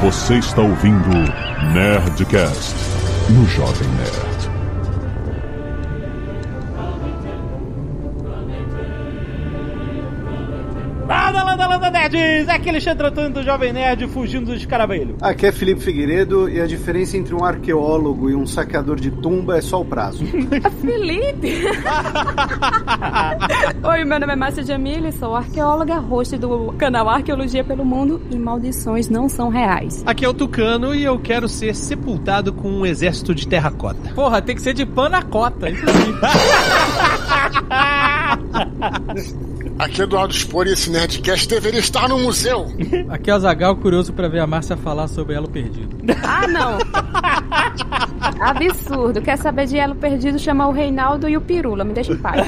Você está ouvindo Nerdcast no Jovem Nerd. Landa, nerds! Aqui é Alexandre Antônio do Jovem Nerd fugindo dos escaravelhos. Aqui é Felipe Figueiredo e a diferença entre um arqueólogo e um saqueador de tumba é só o prazo. Felipe! Oi, meu nome é Márcia Jamile, sou arqueóloga, host do canal Arqueologia pelo Mundo e maldições não são reais. Aqui é o Tucano e eu quero ser sepultado com um exército de terracota. Porra, tem que ser de panacota, isso sim. Aqui é Eduardo Spor e esse Nerdcast deveria estar no museu. Aqui é o Azaghal, curioso pra ver a Márcia falar sobre Elo Perdido. Ah, não! Absurdo. Quer saber de Elo Perdido, chamar o Reinaldo e o Pirula. Me deixa em paz.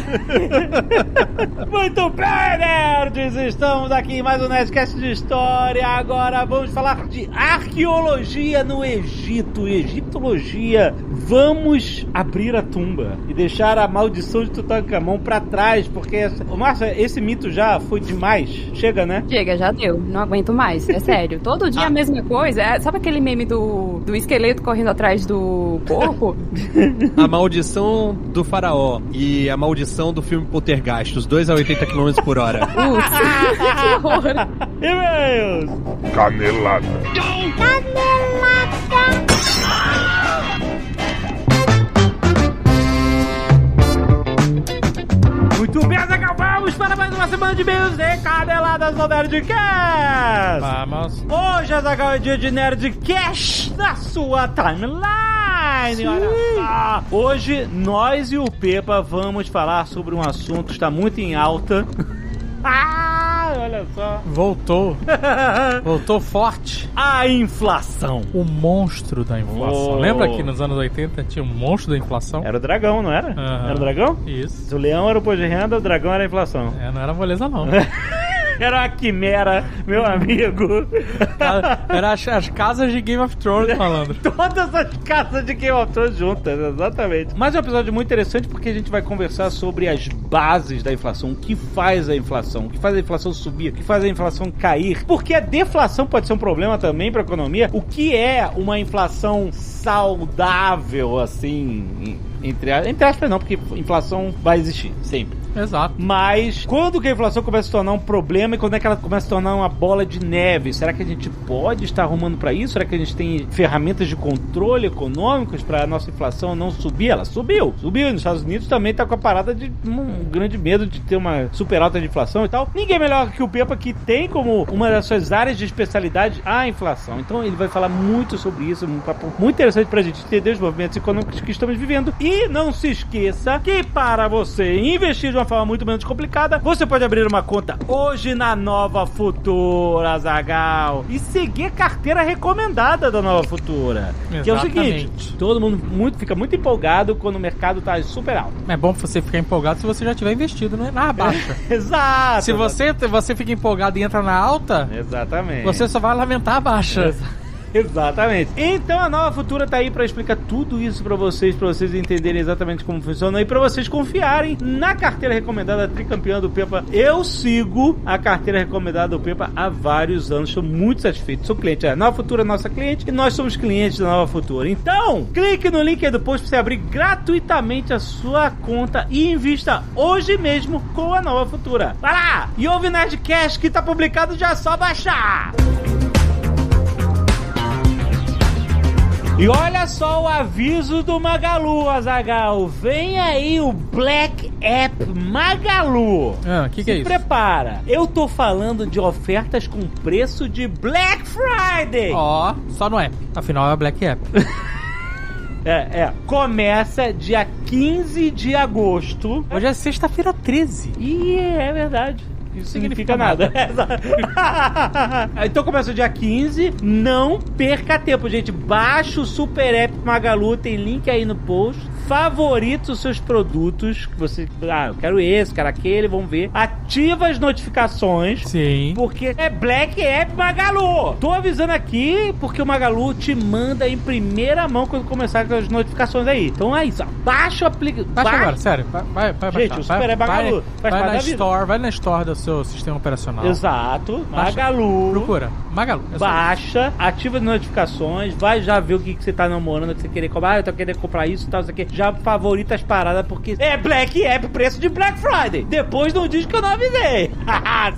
Muito bem, nerds! Estamos aqui em mais um Nerdcast de História. Agora vamos falar de arqueologia no Egito. Egiptologia. Vamos abrir a tumba e deixar a maldição de Tutankhamon pra trás, porque... Márcia, esse mito já foi demais. Chega, né? Chega, já deu. Não aguento mais. É sério. Todo dia a mesma coisa. Sabe aquele meme do esqueleto correndo atrás do corpo? A maldição do faraó e a maldição do filme Poltergeist, os dois a 80 km por hora. Que horror. E-mails. Canelada. Muito bem, Azaghal, vamos para mais uma semana de e-mails e caneladas no Nerdcast. Vamos. Hoje, Azaghal, é dia de Nerdcast na sua timeline. Olha só. Hoje, nós e o Pepa vamos falar sobre um assunto que está muito em alta. Olha só. Voltou. Voltou forte. A inflação. O monstro da inflação. Oh. Lembra que nos anos 80 tinha um monstro da inflação? Era o dragão, não era? Uhum. Era o dragão? Isso. O leão era o imposto de renda, o dragão era a inflação. Não era moleza, não. Era uma quimera, meu amigo. Era as casas de Game of Thrones, malandro. Todas as casas de Game of Thrones juntas, exatamente. Mas é um episódio muito interessante porque a gente vai conversar sobre as bases da inflação. O que faz a inflação? O que faz a inflação subir? O que faz a inflação cair? Porque a deflação pode ser um problema também para a economia. O que é uma inflação saudável, assim... Entre aspas não, porque inflação vai existir, sempre. Exato. Mas quando que a inflação começa a se tornar um problema e quando é que ela começa a se tornar uma bola de neve? Será que a gente pode estar arrumando para isso? Será que a gente tem ferramentas de controle econômicos para a nossa inflação não subir? Ela subiu. Subiu. Nos Estados Unidos também tá com a parada de um grande medo de ter uma super alta de inflação e tal. Ninguém melhor que o Pepa, que tem como uma das suas áreas de especialidade a inflação. Então ele vai falar muito sobre isso, um papo muito interessante pra gente entender os movimentos econômicos que estamos vivendo. E não se esqueça que para você investir de uma forma muito menos complicada, você pode abrir uma conta hoje na Nova Futura, Azaghal, e seguir a carteira recomendada da Nova Futura. Exatamente. Que é o seguinte, todo mundo fica muito empolgado quando o mercado tá super alto. É bom você ficar empolgado se você já tiver investido na baixa. Exato. Se você fica empolgado e entra na alta, exatamente, você só vai lamentar a baixa. Exatamente. Então a Nova Futura tá aí pra explicar tudo isso pra vocês entenderem exatamente como funciona e pra vocês confiarem na carteira recomendada tricampeã do Pepa. Eu sigo a carteira recomendada do Pepa há vários anos, estou muito satisfeito. Sou cliente, a Nova Futura é nossa cliente e nós somos clientes da Nova Futura. Então, clique no link aí do post pra você abrir gratuitamente a sua conta e invista hoje mesmo com a Nova Futura. Vai lá! E ouve Nerdcast que tá publicado, já é só baixar! E olha só o aviso do Magalu, Azaghal. Vem aí o Black App Magalu. Que é isso? Se prepara. Eu tô falando de ofertas com preço de Black Friday. Ó, só no app. Afinal é Black App. Começa dia 15 de agosto. Hoje é sexta-feira 13. Ih, é verdade. Isso significa nada. Então começa o dia 15. Não perca tempo, gente. Baixa o Super App Magalu. Tem link aí no post. favorita os seus produtos, que você, eu quero esse, quero aquele, vamos ver. Ativa as notificações. Sim. Porque é Black App Magalu. Tô avisando aqui porque o Magalu te manda em primeira mão quando começar com as notificações aí. Então é isso, baixa o aplicativo. Baixa agora, sério. Vai Gente, o Super é Magalu. Vai na Store do seu sistema operacional. Exato. Baixa, Magalu. Procura. Magalu. Baixa, ativa as notificações, vai já ver o que você tá namorando, que você querer comprar. Eu tô querendo comprar isso e tal, isso aqui. Já favorita as paradas porque é Black App, preço de Black Friday. Depois não diz que eu não avisei.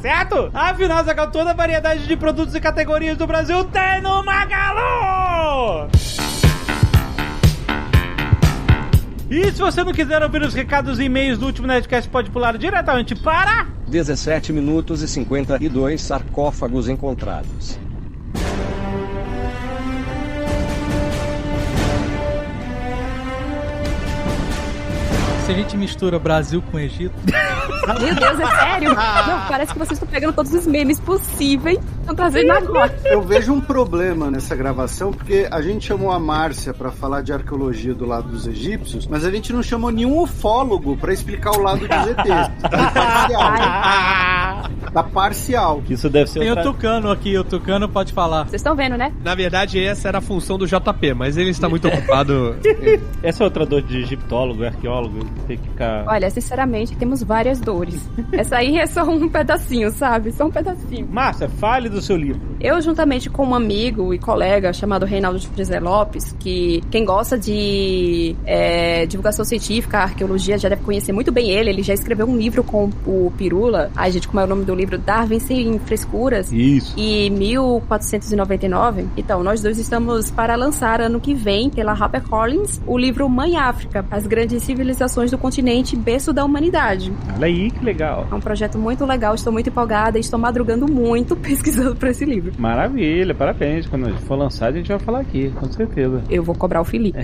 Certo? Afinal, Zagal, toda a variedade de produtos e categorias do Brasil tem no Magalu! E se você não quiser ouvir os recados e e-mails do último Nerdcast, pode pular diretamente para 17 minutos e 52 sarcófagos encontrados. Se a gente mistura Brasil com Egito... Meu Deus, é sério? Não, parece que vocês estão pegando todos os memes possíveis e estão trazendo agora. Eu vejo um problema nessa gravação, porque a gente chamou a Márcia pra falar de arqueologia do lado dos egípcios, mas a gente não chamou nenhum ufólogo pra explicar o lado dos ETs. Tá parcial. Tá parcial. Isso deve ser Tem o Tucano aqui, o Tucano pode falar. Vocês estão vendo, né? Na verdade, essa era a função do JP, mas ele está muito ocupado. Essa é outra dor de egiptólogo, arqueólogo, tem que ficar... Olha, sinceramente, temos várias dores. Essa aí é só um pedacinho, sabe? Só um pedacinho. Márcia, fale do seu livro. Eu, juntamente com um amigo e colega chamado Reinaldo José Lopes, que quem gosta de divulgação científica, arqueologia, já deve conhecer muito bem ele já escreveu um livro com o Pirula. Ai, gente, como é o nome do livro? Darwin Sem Frescuras. Isso. E 1499. Então, nós dois estamos para lançar ano que vem, pela HarperCollins, o livro Mãe África, as grandes civilizações do continente berço da humanidade. Olha aí, que legal. É um projeto muito legal, estou muito empolgada e estou madrugando muito pesquisando para esse livro. Maravilha, parabéns. Quando for lançado, a gente vai falar aqui, com certeza. Eu vou cobrar o Felipe.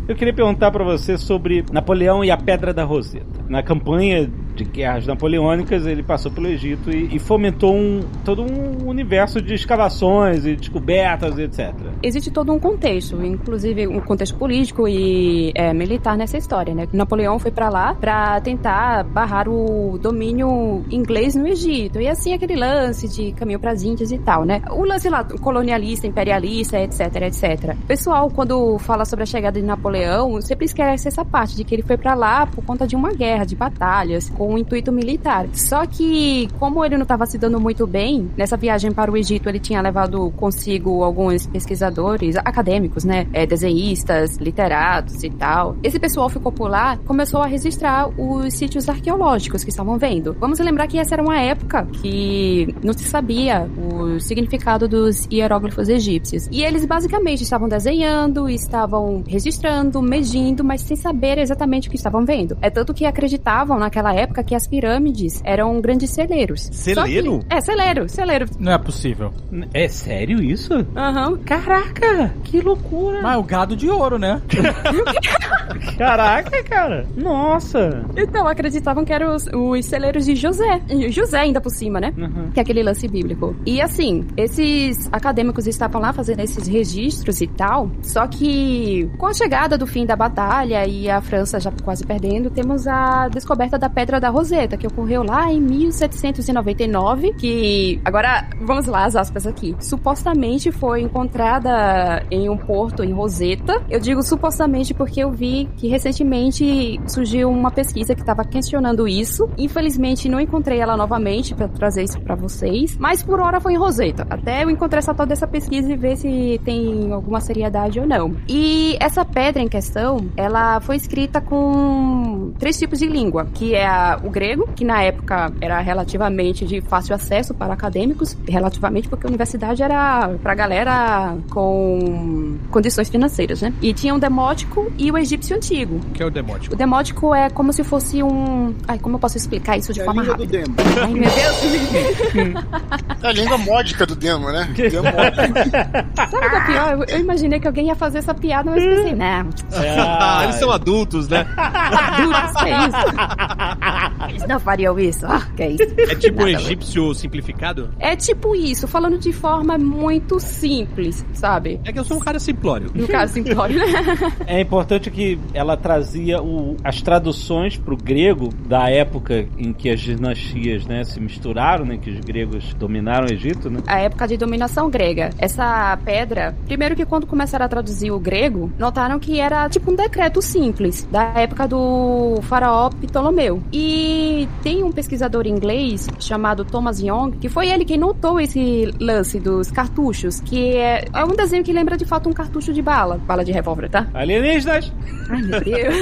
Eu queria perguntar pra você sobre Napoleão e a Pedra da Roseta. Na campanha de guerras napoleônicas, ele passou pelo Egito e fomentou todo um universo de escavações e descobertas, etc. Existe todo um contexto, inclusive um contexto político e militar nessa história, né? Napoleão foi pra lá pra tentar barrar o domínio inglês no Egito. E assim, aquele lance de caminho pras Índias e tal, né? O lance lá colonialista, imperialista, etc, etc. O pessoal, quando fala sobre a chegada de Napoleão, sempre esquece essa parte de que ele foi pra lá por conta de uma guerra, de batalhas, com um intuito militar. Só que, como ele não estava se dando muito bem, nessa viagem para o Egito, ele tinha levado consigo alguns pesquisadores, acadêmicos, né? Desenhistas, literatos e tal. Esse pessoal ficou por lá, começou a registrar os sítios arqueológicos que estavam vendo. Vamos lembrar que essa era uma época que não se sabia o significado dos hieróglifos egípcios. E eles basicamente estavam desenhando, estavam registrando, medindo, mas sem saber exatamente o que estavam vendo. É tanto que acreditavam naquela época que as pirâmides eram grandes celeiros. Celeiro? Celeiro. Não é possível. É sério isso? Aham. Caraca, que loucura. Mas é o gado de ouro, né? Caraca, cara. Nossa. Então, acreditavam que eram os celeiros de José. José ainda por cima, né? Uhum. Que é aquele lance bíblico. E assim, esses acadêmicos estavam lá fazendo esses registros e tal, só que com a chegada do fim da batalha e a França já quase perdendo, temos a descoberta da Pedra da Roseta, que ocorreu lá em 1799, que, agora, vamos lá, as aspas aqui, supostamente foi encontrada em um porto em Roseta. Eu digo supostamente porque eu vi que recentemente surgiu uma pesquisa que estava questionando isso. Infelizmente, não encontrei ela novamente para trazer isso para vocês, mas por hora foi em Roseta, até eu encontrar toda essa pesquisa e ver se tem alguma seriedade ou não. E essa pedra em questão, ela foi escrita com 3 tipos de língua, que é o grego, que na época era relativamente de fácil acesso para acadêmicos, relativamente porque a universidade era pra galera com condições financeiras, né? E tinha o demótico e o egípcio antigo. O que é o demótico? O demótico é como se fosse um... Ai, como eu posso explicar isso de forma rápida? Demo. Ai, meu Deus! É a língua mod módica do Demo, né? Demo Sabe o que é pior? Eu imaginei que alguém ia fazer essa piada, mas pensei, não. Eles são adultos, né? Adultos, que é isso? Eles não fariam isso? Que é isso? É tipo Nada egípcio simplificado? É tipo isso, falando de forma muito simples, sabe? É que eu sou um cara simplório. No caso simplório. É importante que ela trazia as traduções pro grego da época em que as dinastias, né, se misturaram, né, que os gregos dominaram o Egito, né? A época de dominação grega. Essa pedra, primeiro que quando começaram a traduzir o grego, notaram que era tipo um decreto simples, da época do faraó Ptolomeu. E tem um pesquisador inglês chamado Thomas Young, que foi ele quem notou esse lance dos cartuchos, que é um desenho que lembra de fato um cartucho de bala de revólver, tá? Alienígenas! Ai, meu Deus.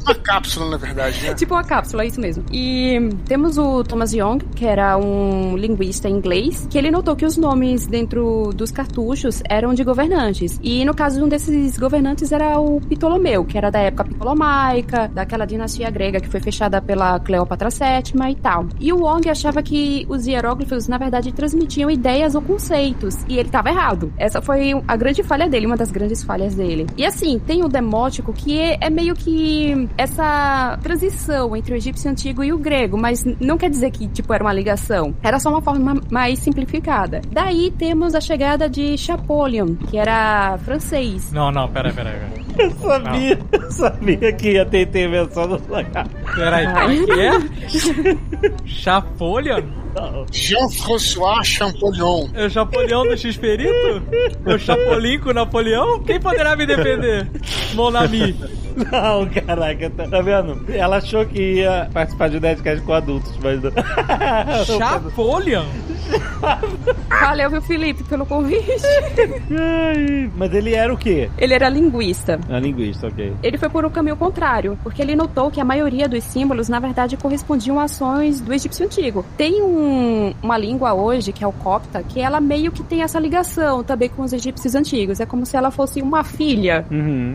uma cápsula, na verdade, né? Tipo uma cápsula, é isso mesmo. E temos o Thomas Young, que era um linguista inglês, que ele notou que os nomes dentro dos cartuchos eram de governantes. E no caso, um desses governantes era o Ptolomeu, que era da época ptolomaica, daquela dinastia grega que foi fechada pela Cleópatra VII e tal. E o Wong achava que os hieróglifos, na verdade, transmitiam ideias ou conceitos. E ele estava errado. Essa foi a grande falha dele, uma das grandes falhas dele. E assim, tem o demótico, que é meio que essa transição entre o egípcio antigo e o grego, mas não quer dizer que, tipo, era uma ligação. Era só uma forma mais simplificada. Daí temos a chegada de Champollion, que era francês. Não, pera. Eu sabia que ia ter intervenção do lugar. Peraí, como é que é? Champollion? Jean-François Champollion. É o Champollion do X-Perito? É o Chapolin com o Napoleão? Quem poderá me defender? Mon ami. Não, caraca, tá vendo? Ela achou que ia participar de um Nerdcast com adultos, mas não. Chapolin? Valeu, viu, Felipe, pelo convite. Mas ele era o quê? Ele era linguista. Linguista, ok. Ele foi por um caminho contrário, porque ele notou que a maioria dos símbolos, na verdade, correspondiam a ações do egípcio antigo. Tem uma língua hoje, que é o copta, que ela meio que tem essa ligação também com os egípcios antigos. É como se ela fosse uma filha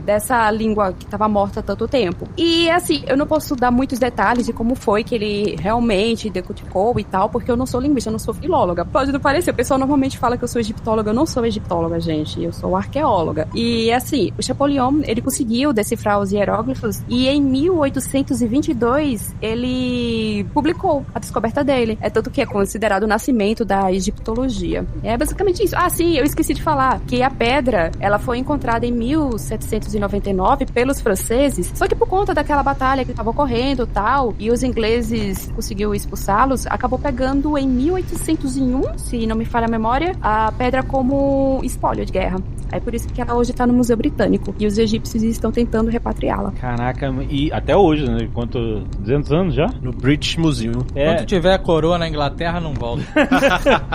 dessa língua que estava morta há tanto tempo. E, assim, eu não posso dar muitos detalhes de como foi que ele realmente decodificou e tal, porque eu não sou linguista, eu não sou filóloga. Pode não parecer, o pessoal normalmente fala que eu sou egiptóloga. Eu não sou egiptóloga, gente. Eu sou arqueóloga. E, assim, o Champollion, ele conseguiu decifrar os hieróglifos e em 1822 ele publicou a descoberta dele. É tanto que é considerado o nascimento da egiptologia. É basicamente isso. Ah, sim, eu esqueci de falar que a pedra, ela foi encontrada em 1799 pelos franceses, só que por conta daquela batalha que estava ocorrendo e tal, e os ingleses conseguiu expulsá-los, acabou pegando em 1801, se não me falha a memória, a pedra como espólio de guerra. É por isso que ela hoje tá no Museu Britânico. E os egípcios estão tentando repatriá-la. Caraca, e até hoje, né? Quanto? 200 anos já? No British Museum. Quando tiver a coroa na Inglaterra, não volta.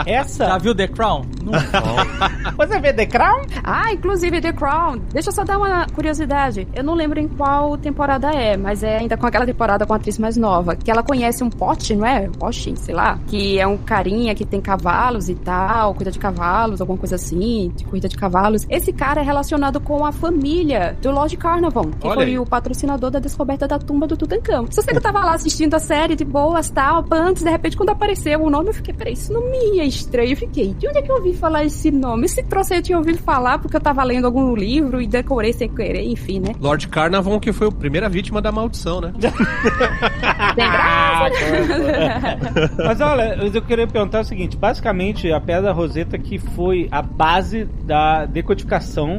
Essa? Já viu The Crown? Não volta. Você vê The Crown? Ah, inclusive The Crown. Deixa eu só dar uma curiosidade. Eu não lembro em qual temporada é, mas é ainda com aquela temporada com a atriz mais nova. Que ela conhece um Pote, não é? Pote, sei lá. Que é um carinha que tem cavalos e tal, cuida de cavalos, alguma coisa assim, de corrida de cavalos. Esse cara é relacionado com a família do Lord Carnarvon, que foi o patrocinador da descoberta da tumba do Tutankhamon. Só sei que eu tava lá assistindo a série de boas, tal, antes, de repente, quando apareceu o nome, eu fiquei, peraí, esse nome é estranho. Eu fiquei, de onde é que eu ouvi falar esse nome? Esse troço eu tinha ouvido falar porque eu tava lendo algum livro e decorei sem querer, enfim, né? Lord Carnarvon, que foi a primeira vítima da maldição, né? Mas olha, eu queria perguntar o seguinte, basicamente, a Pedra Roseta que foi a base da decodificação,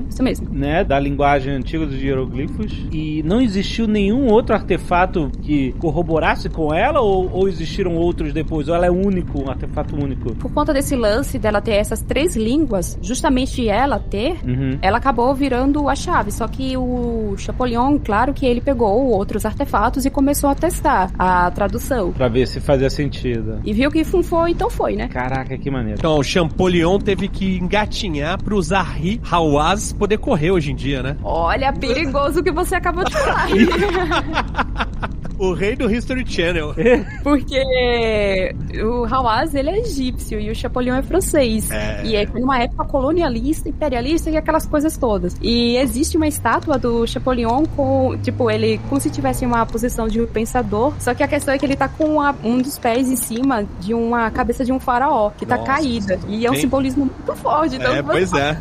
isso mesmo, né, da linguagem antiga dos hieroglifos, e não existiu nenhum outro artefato que corroborasse com ela, ou existiram outros depois, ou ela é único, um artefato único? Por conta desse lance dela ter essas 3 línguas, justamente ela ter, ela acabou virando a chave, só que o Champollion, claro que ele pegou outros artefatos e começou a testar a tradução. Pra ver se fazia sentido. E viu que foi, então foi, né? Caraca, que maneiro. Então, o Champollion teve que engatinhar pro Zahi Hawass poder correr hoje em dia, né? Olha, perigoso o que você acabou de falar. O rei do History Channel. Porque o Hawaz, ele é egípcio e o Chapolin é francês. E foi numa época colonialista, imperialista e aquelas coisas todas. E existe uma estátua do Chapolin com, tipo, ele como se tivesse uma posição de pensador, só que a questão é que ele tá com um dos pés em cima de uma cabeça de um faraó, que tá caída. E é um simbolismo muito forte. Então, Pois é.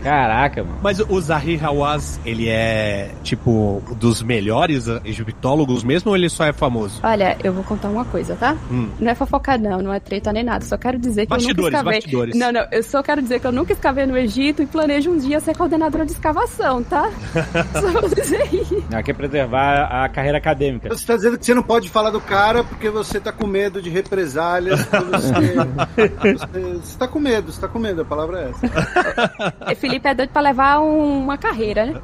Caraca, mano. Mas o Zahi Hawass, ele é, tipo, dos melhores egiptólogos mesmo ou ele só é famoso? Olha, eu vou contar uma coisa, tá? Não é fofocar não é treta nem nada. Só quero dizer que eu nunca escavei... Bastidores. Não, eu só quero dizer que eu nunca escavei no Egito e planejo um dia ser coordenadora de escavação, tá? Só vou dizer isso. Não, quer preservar a carreira acadêmica. Você tá dizendo que você não pode falar do cara porque você tá com medo de represálias. Você tá com medo, a palavra é essa. Felipe é doido pra levar uma carreira, né?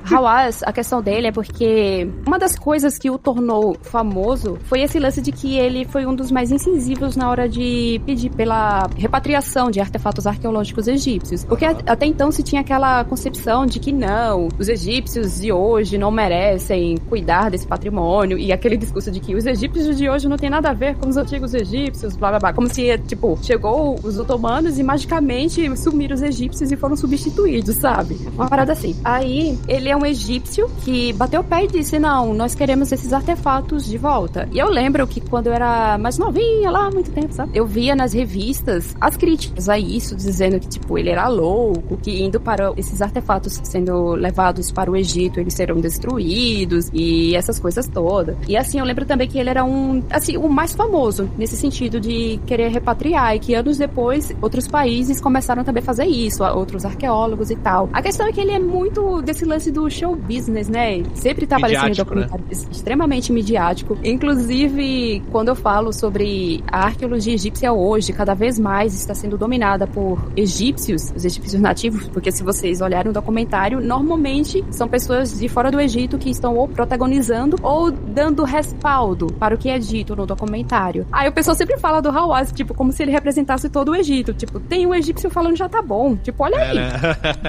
Hawass, a questão dele é porque uma das coisas que o tornou famoso foi esse lance de que ele foi um dos mais incisivos na hora de pedir pela repatriação de artefatos arqueológicos egípcios. Porque até então se tinha aquela concepção de que não, os egípcios de hoje não merecem cuidar desse patrimônio, e aquele discurso de que os egípcios de hoje não tem nada a ver com os antigos egípcios, blá blá blá. Como se, tipo, chegou os otomanos e magicamente sumiram os egípcios e foram substituídos, sabe? Uma parada assim. Aí, ele é um egípcio que bateu o pé e disse, não, nós queremos esses artefatos de volta. E eu lembro que quando eu era mais novinha, lá há muito tempo, sabe? Eu via nas revistas as críticas a isso, dizendo que, tipo, ele era louco, que indo para esses artefatos sendo levados para o Egito, eles serão destruídos e essas coisas todas. E assim, eu lembro também que ele era o mais famoso nesse sentido de querer repatriar, e que anos depois outros países começaram também a fazer isso, outros arqueólogos e tal. A questão é que ele é muito desse lance do show business, né? Sempre tá aparecendo em documentários extremamente midiático. Inclusive, quando eu falo sobre a arqueologia egípcia hoje, cada vez mais está sendo dominada por egípcios, os egípcios nativos, porque se vocês olharem o documentário, normalmente são pessoas de fora do Egito que estão ou protagonizando ou dando respaldo para o que é dito no documentário. Aí o pessoal sempre fala do Hawass, tipo, como se ele representasse todo o Egito. Tipo, tem um egípcio falando já tá bom. Tipo, olha aí.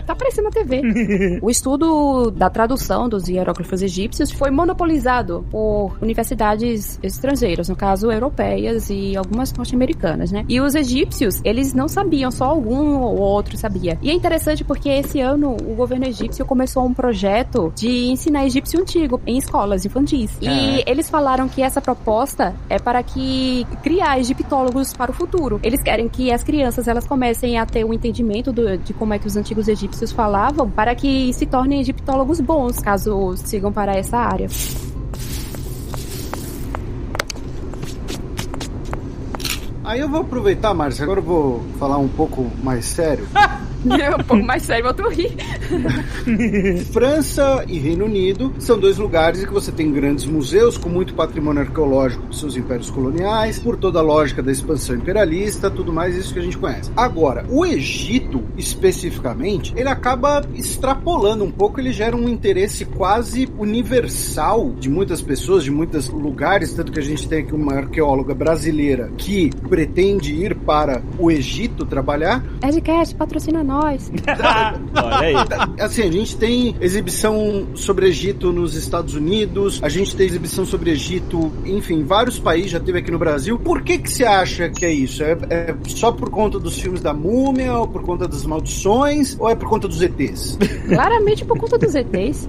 Tá aparecendo na TV. O estudo da tradução dos hieróglifos egípcios foi monopolizado por universidades estrangeiras, no caso, europeias e algumas norte-americanas, né? E os egípcios, eles não sabiam, só algum ou outro sabia. E é interessante porque esse ano o governo egípcio começou um projeto de ensinar egípcio antigo em escolas infantis. E eles falaram que essa proposta é para que criar egiptólogos para o futuro. Eles querem que as crianças, elas comecem a ter um entendimento de como é que os antigos egípcios falavam, para que se tornem egiptólogos bons, caso sigam para essa área. Aí eu vou aproveitar, Márcia, agora eu vou falar um pouco mais sério. Um pouco mais sério, eu tô rindo. França e Reino Unido são dois lugares em que você tem grandes museus com muito patrimônio arqueológico dos seus impérios coloniais, por toda a lógica da expansão imperialista, tudo mais isso que a gente conhece. Agora, o Egito, especificamente, ele acaba extrapolando um pouco, ele gera um interesse quase universal de muitas pessoas, de muitos lugares, tanto que a gente tem aqui uma arqueóloga brasileira que pretende ir para o Egito trabalhar. Edcast, patrocina nós. Olha aí. Assim, a gente tem exibição sobre Egito nos Estados Unidos, a gente tem exibição sobre Egito, enfim, vários países, já teve aqui no Brasil. Por que você acha que é isso? É só por conta dos filmes da Múmia, ou por conta das maldições, ou é por conta dos ETs? Claramente por conta dos ETs.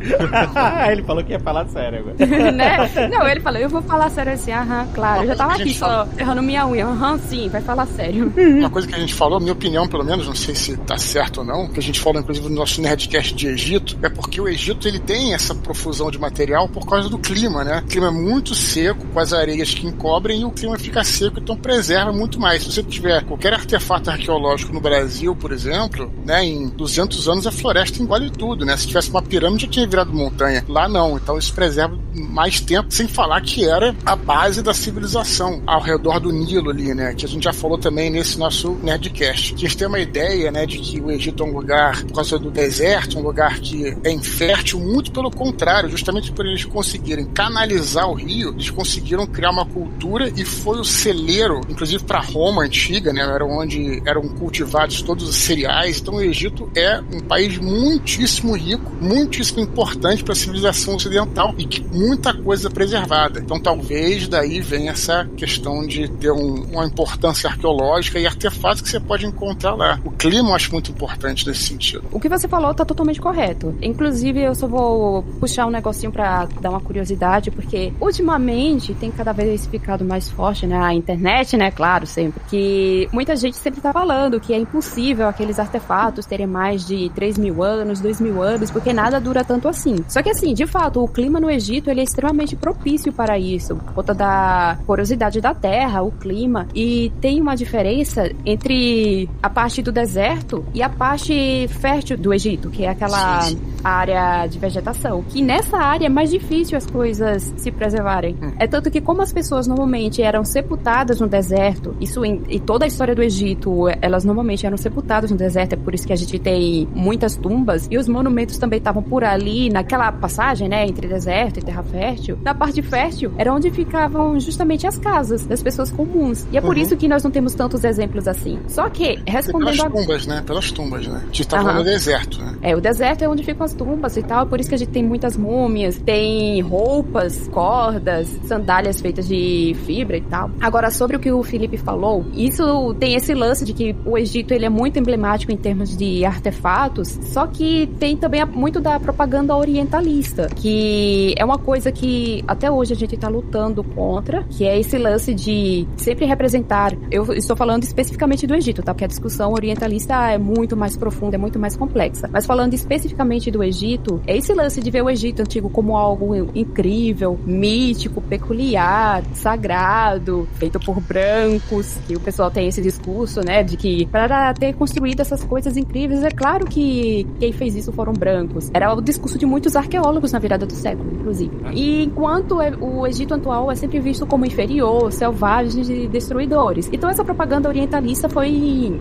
Ele falou que ia falar sério agora. Né? Não, ele falou, eu vou falar sério assim, claro. Eu já tava aqui só errando minha unha. Sim, vai falar sério. Uma coisa que a gente falou, minha opinião pelo menos, não sei se tá certo ou não, que a gente falou inclusive no nosso Nerdcast de Egito, é porque o Egito ele tem essa profusão de material por causa do clima, né? O clima é muito seco, com as areias que encobrem, e o clima fica seco, então preserva muito mais. Se você tiver qualquer artefato arqueológico no Brasil, por exemplo, né, em 200 anos a floresta engole tudo, né? Se tivesse uma pirâmide já tinha virado montanha. Lá não, então isso preserva mais tempo, sem falar que era a base da civilização ao redor do Nilo ali, né? Que a gente já falou também nesse nosso Nerdcast. A gente tem uma ideia, né, de que o Egito é um lugar, por causa do deserto, deserto, um lugar que é infértil, muito pelo contrário, justamente por eles conseguirem canalizar o rio, eles conseguiram criar uma cultura e foi o celeiro, inclusive para Roma antiga, né, era onde eram cultivados todos os cereais. Então o Egito é um país muitíssimo rico, muitíssimo importante para a civilização ocidental e que muita coisa preservada. Então talvez daí venha essa questão de ter uma importância arqueológica e artefatos que você pode encontrar lá. O clima eu acho muito importante nesse sentido. O que você falou tá totalmente correto. Inclusive, eu só vou puxar um negocinho pra dar uma curiosidade, porque ultimamente tem cada vez ficado mais forte na internet, né? Claro, sempre. Que muita gente sempre tá falando que é impossível aqueles artefatos terem mais de 3.000 anos, 2.000 anos, porque nada dura tanto assim. Só que assim, de fato, o clima no Egito, ele é extremamente propício para isso, por conta da porosidade da terra, o clima, e tem uma diferença entre a parte do deserto e a parte fértil do Egito, que é aquela área de vegetação, que nessa área é mais difícil as coisas se preservarem. É tanto que como as pessoas normalmente eram sepultadas no deserto, isso em toda a história do Egito, elas normalmente eram sepultadas no deserto, é por isso que a gente tem muitas tumbas, e os monumentos também estavam por ali, naquela passagem, né, entre deserto e terra fértil. Na parte fértil, era onde ficavam justamente as casas das pessoas comuns, e é por isso que nós não temos tantos exemplos assim. Só que, respondendo pelas tumbas, né? A gente tá falando do deserto, né? O deserto é onde ficam as tumbas e tal, por isso que a gente tem muitas múmias, tem roupas, cordas, sandálias feitas de fibra e tal. Agora, sobre o que o Felipe falou, isso tem esse lance de que o Egito, ele é muito emblemático em termos de artefatos, só que tem também muito da propaganda orientalista, que é uma coisa que até hoje a gente tá lutando contra, que é esse lance de sempre representar, eu estou falando especificamente do Egito, tá? Porque a discussão orientalista é muito mais profunda, é muito mais complexa. Mas falando especificamente do Egito, é esse lance de ver o Egito antigo como algo incrível, mítico, peculiar, sagrado, feito por brancos, que o pessoal tem esse discurso, né, de que para ter construído essas coisas incríveis, é claro que quem fez isso foram brancos. Era o discurso de muitos arqueólogos na virada do século, inclusive. E enquanto o Egito atual é sempre visto como inferior, selvagem e destruidores. Então essa propaganda orientalista foi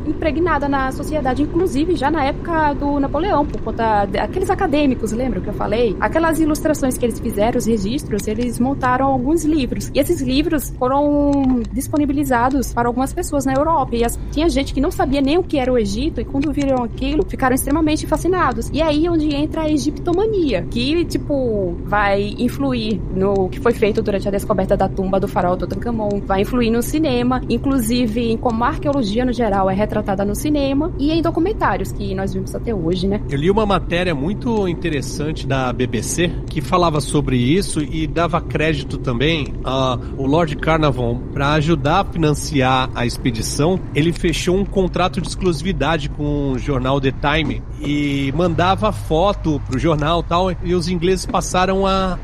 impregnada na sociedade, inclusive já na época do Napoleão, por conta daqueles acadêmicos, lembram que eu falei? Aquelas ilustrações que eles fizeram, os registros, eles montaram alguns livros. E esses livros foram disponibilizados para algumas pessoas na Europa. E tinha gente que não sabia nem o que era o Egito, e quando viram aquilo, ficaram extremamente fascinados. E aí onde entra a egiptomania, que, tipo, vai influir no que foi feito durante a descoberta da tumba do faraó Tutankhamon, vai influir no cinema, inclusive em como a arqueologia no geral é retratada no cinema e em documentários que nós vimos até hoje, né? Eu li uma matéria muito interessante da BBC que falava sobre isso e dava crédito também ao Lord Carnarvon para ajudar a financiar a expedição. Ele fechou um contrato de exclusividade com o jornal The Time e mandava foto pro jornal e tal, e os ingleses passaram a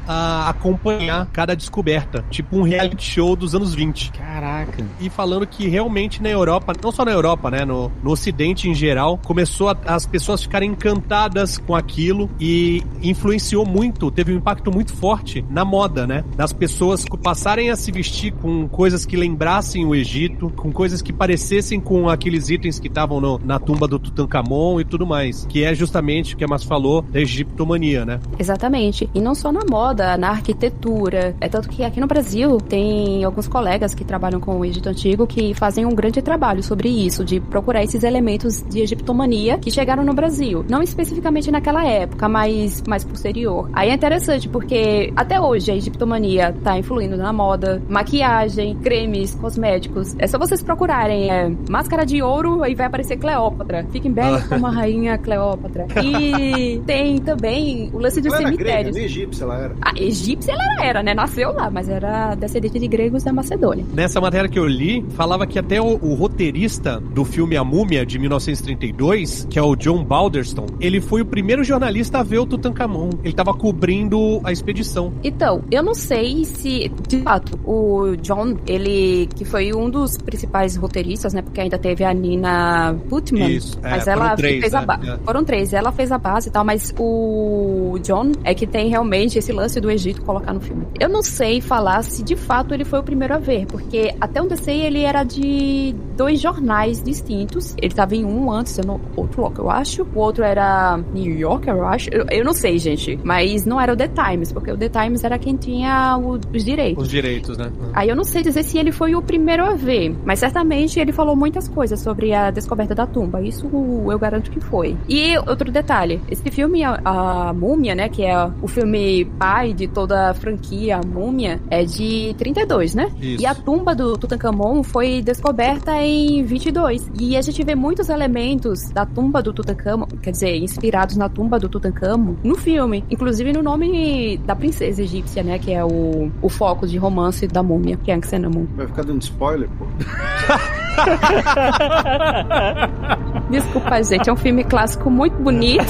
acompanhar cada descoberta, tipo um reality show dos anos 20. Caraca. E falando que realmente na Europa, não só na Europa, né, no Ocidente em geral, começou as pessoas ficarem encantadas com aquilo e influenciou muito, teve um impacto muito forte na moda, né, das pessoas passarem a se vestir com coisas que lembrassem o Egito, com coisas que parecessem com aqueles itens que estavam na tumba do Tutankhamon e tudo mais, que é justamente o que a Márcia falou da egiptomania, né? Exatamente. E não só na moda, na arquitetura. É tanto que aqui no Brasil tem alguns colegas que trabalham com o Egito Antigo que fazem um grande trabalho sobre isso, de procurar esses elementos de egiptomania que chegaram no Brasil. Não especificamente naquela época, mas mais posterior. Aí é interessante porque até hoje a egiptomania tá influindo na moda, maquiagem, cremes, cosméticos. É só vocês procurarem máscara de ouro e vai aparecer Cleópatra. Fiquem belos como a rainha Cleópatra. E tem também o lance dos cemitérios. Grega, egípcia ela era. A egípcia ela era, né? Nasceu lá, mas era descendente de gregos da Macedônia. Nessa matéria que eu li, falava que até o roteirista do filme A Múmia, de 1932, que é o John Balderston, ele foi o primeiro jornalista jornalista a ver o Tutankhamon. Ele tava cobrindo a expedição. Então, eu não sei se, de fato, o John, ele, que foi um dos principais roteiristas, né, porque ainda teve a Nina Putman. Isso, mas ela fez a base. Foram 3, ela fez a base e tal, mas o John é que tem realmente esse lance do Egito colocar no filme. Eu não sei falar se de fato ele foi o primeiro a ver, porque até onde eu sei ele era de 2 jornais distintos. Ele tava em um antes, outro local, eu acho. O outro era New Yorker, eu acho. Eu não sei, gente, mas não era o The Times, porque o The Times era quem tinha os direitos. Os direitos, né? Aí eu não sei dizer se ele foi o primeiro a ver, mas certamente ele falou muitas coisas sobre a descoberta da tumba. Isso eu garanto que foi. E outro detalhe, esse filme, a Múmia, né, que é o filme pai de toda a franquia, a Múmia, é de 32, né? Isso. E a tumba do Tutankhamon foi descoberta em 22. E a gente vê muitos elementos da tumba do Tutankhamon, quer dizer, inspirados na tumba do Tutankhamon, no filme. Inclusive no nome da princesa egípcia, né, que é o foco de romance da Múmia, que é Anck-se-Namun. Vai ficar dando spoiler, pô. Desculpa, gente, é um filme clássico muito bonito.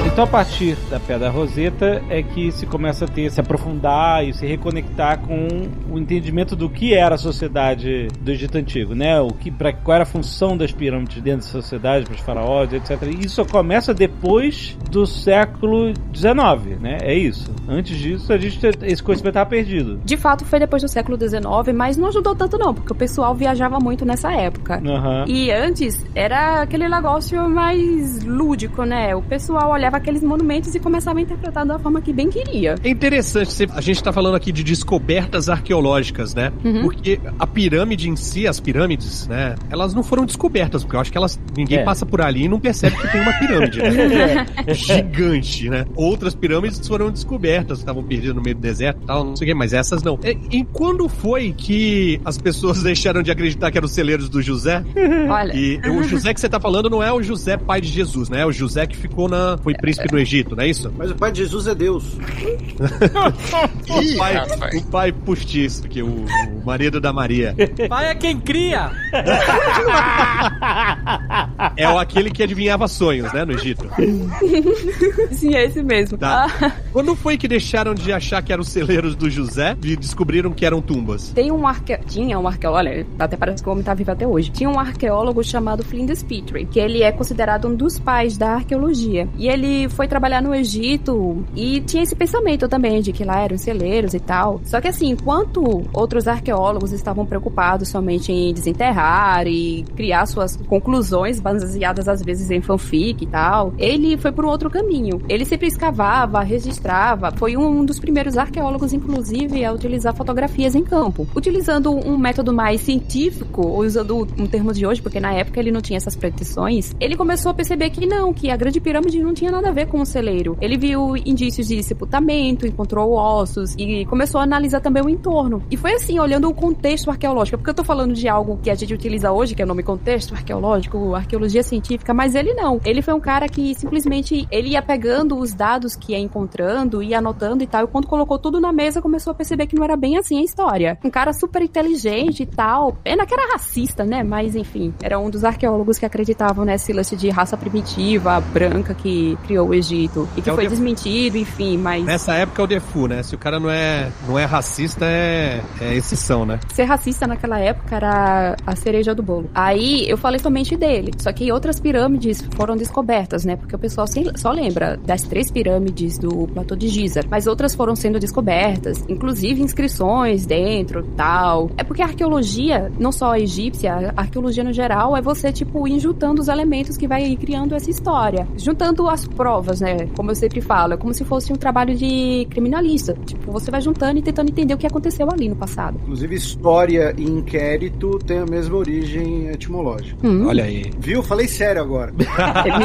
Então, a partir da Pedra Roseta é que se começa a se aprofundar e se reconectar com o entendimento do que era a sociedade do Egito Antigo, né? Qual era a função das pirâmides dentro da sociedade, para os faraós, etc. E isso começa depois do século XIX, né? É isso. Antes disso, esse conhecimento estava perdido. De fato, foi depois do século XIX, mas não ajudou tanto não, porque o pessoal viajava muito nessa época. Uhum. E antes, era aquele negócio mais lúdico, né? O pessoal olhava aqueles monumentos e começava a interpretar da forma que bem queria. É interessante, a gente tá falando aqui de descobertas arqueológicas, né? Uhum. Porque a pirâmide em si, as pirâmides, né? Elas não foram descobertas, porque eu acho que ninguém passa por ali e não percebe que tem uma pirâmide, né? Gigante, né? Outras pirâmides foram descobertas, estavam perdidas no meio do deserto e tal, não sei o que, mas essas não. E quando foi que as pessoas deixaram de acreditar que eram os celeiros do José? Olha. E o José que você tá falando não é o José pai de Jesus, né? É o José que foi príncipe do Egito, não é isso? Mas o pai de Jesus é Deus. O pai postiço, que o marido da Maria. Pai é quem cria! É aquele que adivinhava sonhos, né, no Egito. Sim, é esse mesmo. Tá. Quando foi que deixaram de achar que eram os celeiros do José e descobriram que eram tumbas? Tinha um arqueólogo, olha, até parece que o homem tá vivo até hoje. Tinha um arqueólogo chamado Flinders Petrie, que ele é considerado um dos pais da arqueologia. E ele foi trabalhar no Egito e tinha esse pensamento também de que lá eram celeiros e tal. Só que assim, enquanto outros arqueólogos estavam preocupados somente em desenterrar e criar suas conclusões baseadas às vezes em fanfic e tal, ele foi por um outro caminho. Ele sempre escavava, registrava, foi um dos primeiros arqueólogos, inclusive, a utilizar fotografias em campo. Utilizando um método mais científico, ou usando um termo de hoje, porque na época ele não tinha essas pretensões, ele começou a perceber que não, que a Grande Pirâmide não tinha nada a ver com o celeiro. Ele viu indícios de sepultamento, encontrou ossos e começou a analisar também o entorno. E foi assim, olhando o contexto arqueológico, porque eu tô falando de algo que a gente utiliza hoje, que é o nome contexto arqueológico, arqueologia científica, mas ele não. Ele foi um cara que simplesmente, ele ia pegando os dados que ia encontrando, ia anotando e tal, e quando colocou tudo na mesa, começou a perceber que não era bem assim a história. Um cara super inteligente e tal, pena que era racista, né, mas enfim, era um dos arqueólogos que acreditavam nesse lance de raça primitiva, branca, que criou o Egito, e que foi desmentido, enfim, mas... Nessa época é o default, né? Se o cara não é racista, é exceção, né? Ser racista naquela época era a cereja do bolo. Aí, eu falei somente dele, só que outras pirâmides foram descobertas, né? Porque o pessoal só lembra das 3 pirâmides do Platô de Gizar, mas outras foram sendo descobertas, inclusive inscrições dentro, tal. É porque a arqueologia, não só a egípcia, a arqueologia no geral, é você, tipo, ir juntando os elementos que vai criando essa história. Juntando as provas, né? Como eu sempre falo, é como se fosse um trabalho de criminalista. Tipo, você vai juntando e tentando entender o que aconteceu ali no passado. Inclusive, história e inquérito têm a mesma origem etimológica. Olha aí. Viu? Falei sério agora. Me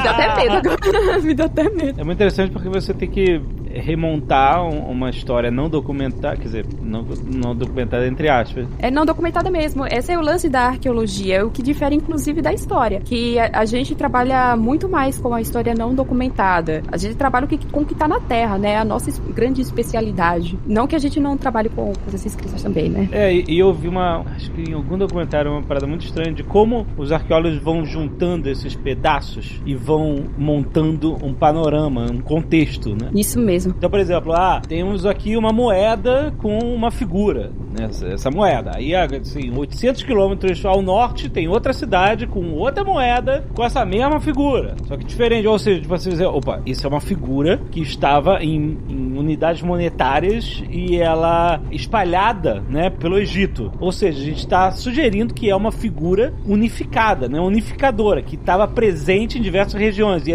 dá até medo agora. Me dá até medo. É muito interessante porque você tem que remontar uma história não documentada, quer dizer, não documentada entre aspas. É não documentada mesmo. Esse é o lance da arqueologia, o que difere inclusive da história, que a gente trabalha muito mais com a história não documentada. A gente trabalha com o que tá na terra, né? A nossa grande especialidade. Não que a gente não trabalhe com coisas escritas também, né? E eu vi acho que em algum documentário, uma parada muito estranha de como os arqueólogos vão juntando esses pedaços e vão montando um panorama, um contexto, né? Isso mesmo. Então, por exemplo, temos aqui uma moeda com uma figura, né? Essa moeda. Aí, assim, 800 quilômetros ao norte tem outra cidade com outra moeda com essa mesma figura, só que diferente. Ou seja, você dizer, isso é uma figura que estava em unidades monetárias e ela espalhada, né, pelo Egito. Ou seja, a gente está sugerindo que é uma figura unificada, né, unificadora, que estava presente em diversas regiões. E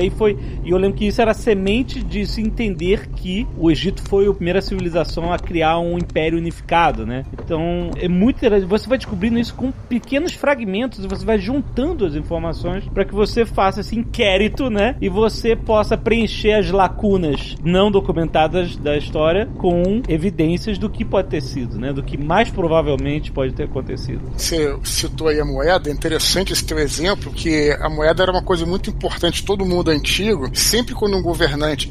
eu lembro que isso era semente de se entender que o Egito foi a primeira civilização a criar um império unificado, né? Então, é muito interessante. Você vai descobrindo isso com pequenos fragmentos e você vai juntando as informações para que você faça esse inquérito, né? E você possa preencher as lacunas não documentadas da história com evidências do que pode ter sido, né? Do que mais provavelmente pode ter acontecido. Você citou aí a moeda, é interessante esse teu exemplo, que a moeda era uma coisa muito importante. Todo mundo antigo, sempre quando um governante,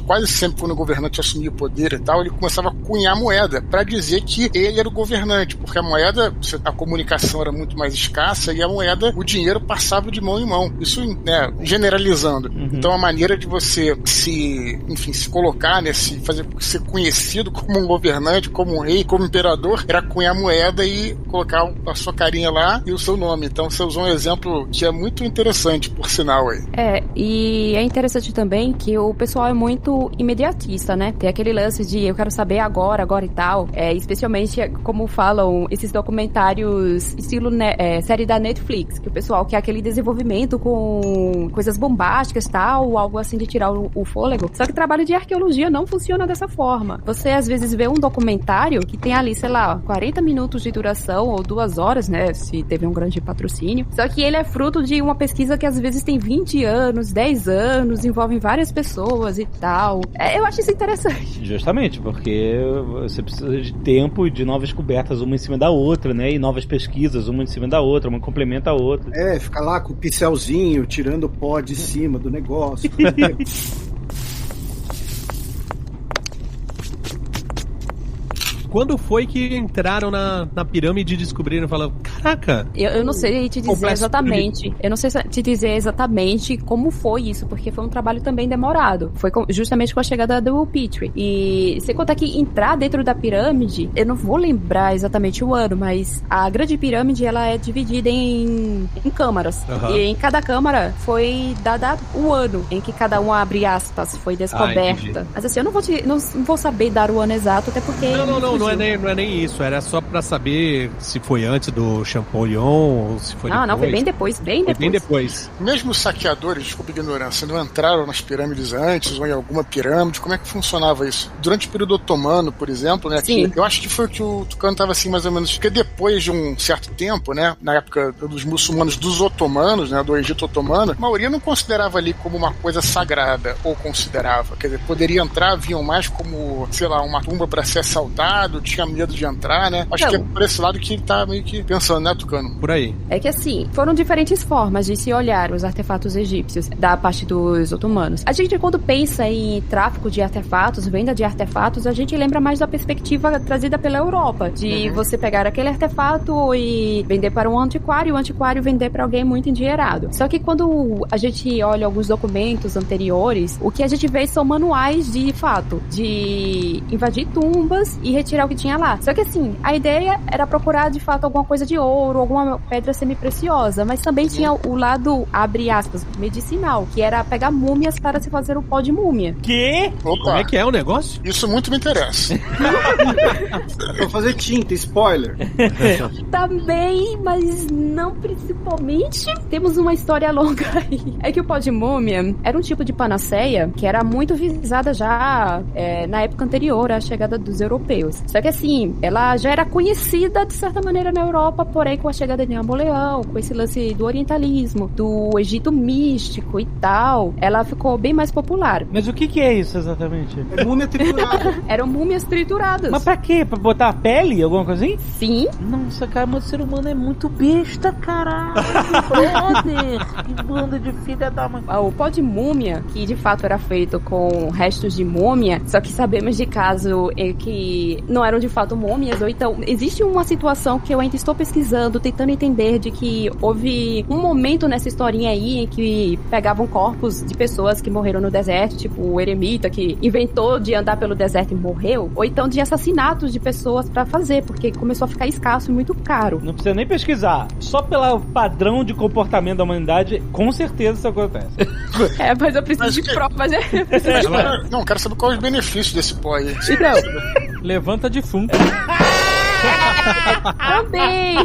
quase sempre quando um governante assumia o poder e tal, ele começava a cunhar moeda para dizer que ele era o governante, porque a moeda, a comunicação era muito mais escassa e a moeda, o dinheiro passava de mão em mão. Isso, né, generalizando. Uhum. Então a maneira de você se colocar, né, ser conhecido como um governante, como um rei, como um imperador, era cunhar moeda e colocar a sua carinha lá e o seu nome. Então você usou um exemplo que é muito interessante, por sinal aí. E é interessante também que o pessoal é muito imediatista, né? Tem aquele lance de eu quero saber agora e tal. Especialmente como falam esses documentários estilo série da Netflix, que o pessoal quer aquele desenvolvimento com coisas bombásticas e tal, algo assim de tirar o fôlego. Só que o trabalho de arqueologia não funciona dessa forma. Você às vezes vê um documentário que tem ali, sei lá, 40 minutos de duração ou 2 horas, né? Se teve um grande patrocínio. Só que ele é fruto de uma pesquisa que às vezes tem 20 anos, 10 anos, envolve várias pessoas e tal. Eu acho isso interessante. Justamente, porque você precisa de tempo e de novas descobertas, uma em cima da outra, né? E novas pesquisas, uma em cima da outra, uma complementa a outra. Fica lá com o pincelzinho, tirando o pó de cima do negócio. Quando foi que entraram na pirâmide e descobriram e falaram, caraca... Eu não sei te dizer exatamente. Eu não sei te dizer exatamente como foi isso, porque foi um trabalho também demorado. Foi justamente com a chegada do Petrie. E você conta que entrar dentro da pirâmide, eu não vou lembrar exatamente o ano, mas a grande pirâmide, ela é dividida em câmaras. Uhum. E em cada câmara foi dada o ano em que cada um, abre aspas, foi descoberta. Mas assim, eu não vou saber dar o ano exato, até porque... Não é nem isso, era só pra saber se foi antes do Champollion ou se foi depois. Não, foi bem depois. Bem depois. Mesmo os saqueadores, desculpa a ignorância, não entraram nas pirâmides antes ou em alguma pirâmide? Como é que funcionava isso? Durante o período otomano, por exemplo, né? Sim. Eu acho que foi o que o Tucano tava assim, mais ou menos, porque depois de um certo tempo, né? Na época dos muçulmanos, dos otomanos, né? Do Egito otomano, a maioria não considerava ali como uma coisa sagrada, ou considerava. Quer dizer, poderia entrar, viam mais como, sei lá, uma tumba pra ser assaltado, tinha medo de entrar, né? Acho que é por esse lado que ele tá meio que pensando, né, Tucano? Por aí. É que assim, foram diferentes formas de se olhar os artefatos egípcios da parte dos otomanos. A gente, quando pensa em tráfico de artefatos, venda de artefatos, a gente lembra mais da perspectiva trazida pela Europa, de você pegar aquele artefato e vender para um antiquário, e o antiquário vender para alguém muito endinheirado. Só que quando a gente olha alguns documentos anteriores, o que a gente vê são manuais de fato, de invadir tumbas e retirar o que tinha lá. Só que assim, a ideia era procurar de fato alguma coisa de ouro, alguma pedra semi-preciosa, mas também tinha o lado, abre aspas, medicinal, que era pegar múmias para se fazer o pó de múmia. Que? Opa. Como é que é o negócio? Isso muito me interessa. Vou fazer tinta, spoiler. Também, mas não principalmente. Temos uma história longa aí. É que o pó de múmia era um tipo de panaceia que era muito visada já na época anterior à chegada dos europeus. Só que assim, ela já era conhecida de certa maneira na Europa, porém com a chegada de Napoleão, com esse lance do orientalismo, do Egito místico e tal, ela ficou bem mais popular. Mas o que é isso exatamente? É múmia triturada. Eram múmias trituradas. Mas pra quê? Pra botar a pele? Alguma coisa assim? Sim. Nossa, cara, mas o ser humano é muito besta, caralho. Brother, que banda de filha da mãe. O pó de múmia, que de fato era feito com restos de múmia, só que sabemos de caso que não eram de fato múmias, ou então existe uma situação que eu ainda estou pesquisando, tentando entender de que houve um momento nessa historinha aí em que pegavam corpos de pessoas que morreram no deserto, tipo o eremita que inventou de andar pelo deserto e morreu, ou então de assassinatos de pessoas pra fazer, porque começou a ficar escasso e muito caro. Não precisa nem pesquisar. Só pelo padrão de comportamento da humanidade, com certeza isso acontece. Mas eu preciso de provas. Não, quero saber quais os benefícios desse pó aí. Então, Levanta defunto. também.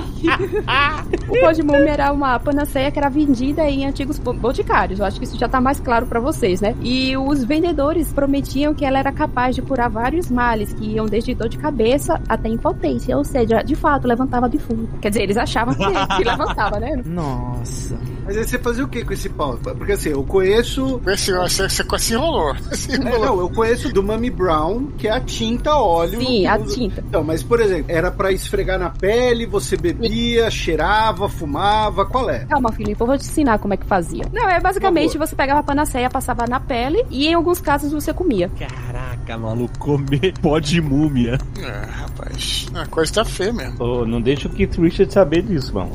O pó de múmia era uma panaceia que era vendida em antigos boticários. Eu acho que isso já tá mais claro pra vocês, né? E os vendedores prometiam que ela era capaz de curar vários males, que iam desde dor de cabeça até impotência. Ou seja, de fato, levantava defunto. Quer dizer, eles achavam que levantava, né? Nossa. Mas aí você fazia o que com esse pau? Porque assim, eu conheço... Você enrolou. Não, eu conheço do Mummy Brown, que é a tinta óleo. Sim, a tinta. Então, mas por exemplo, era pra esfregar na pele, você bebia, cheirava, fumava, qual é? Calma, Filipe, eu vou te ensinar como é que fazia. Não, é basicamente você pegava a panaceia, passava na pele e em alguns casos você comia. Caraca, maluco, comer pó de múmia. Rapaz, a coisa tá feia mesmo. Oh, não deixa o Keith Richards saber disso, mano.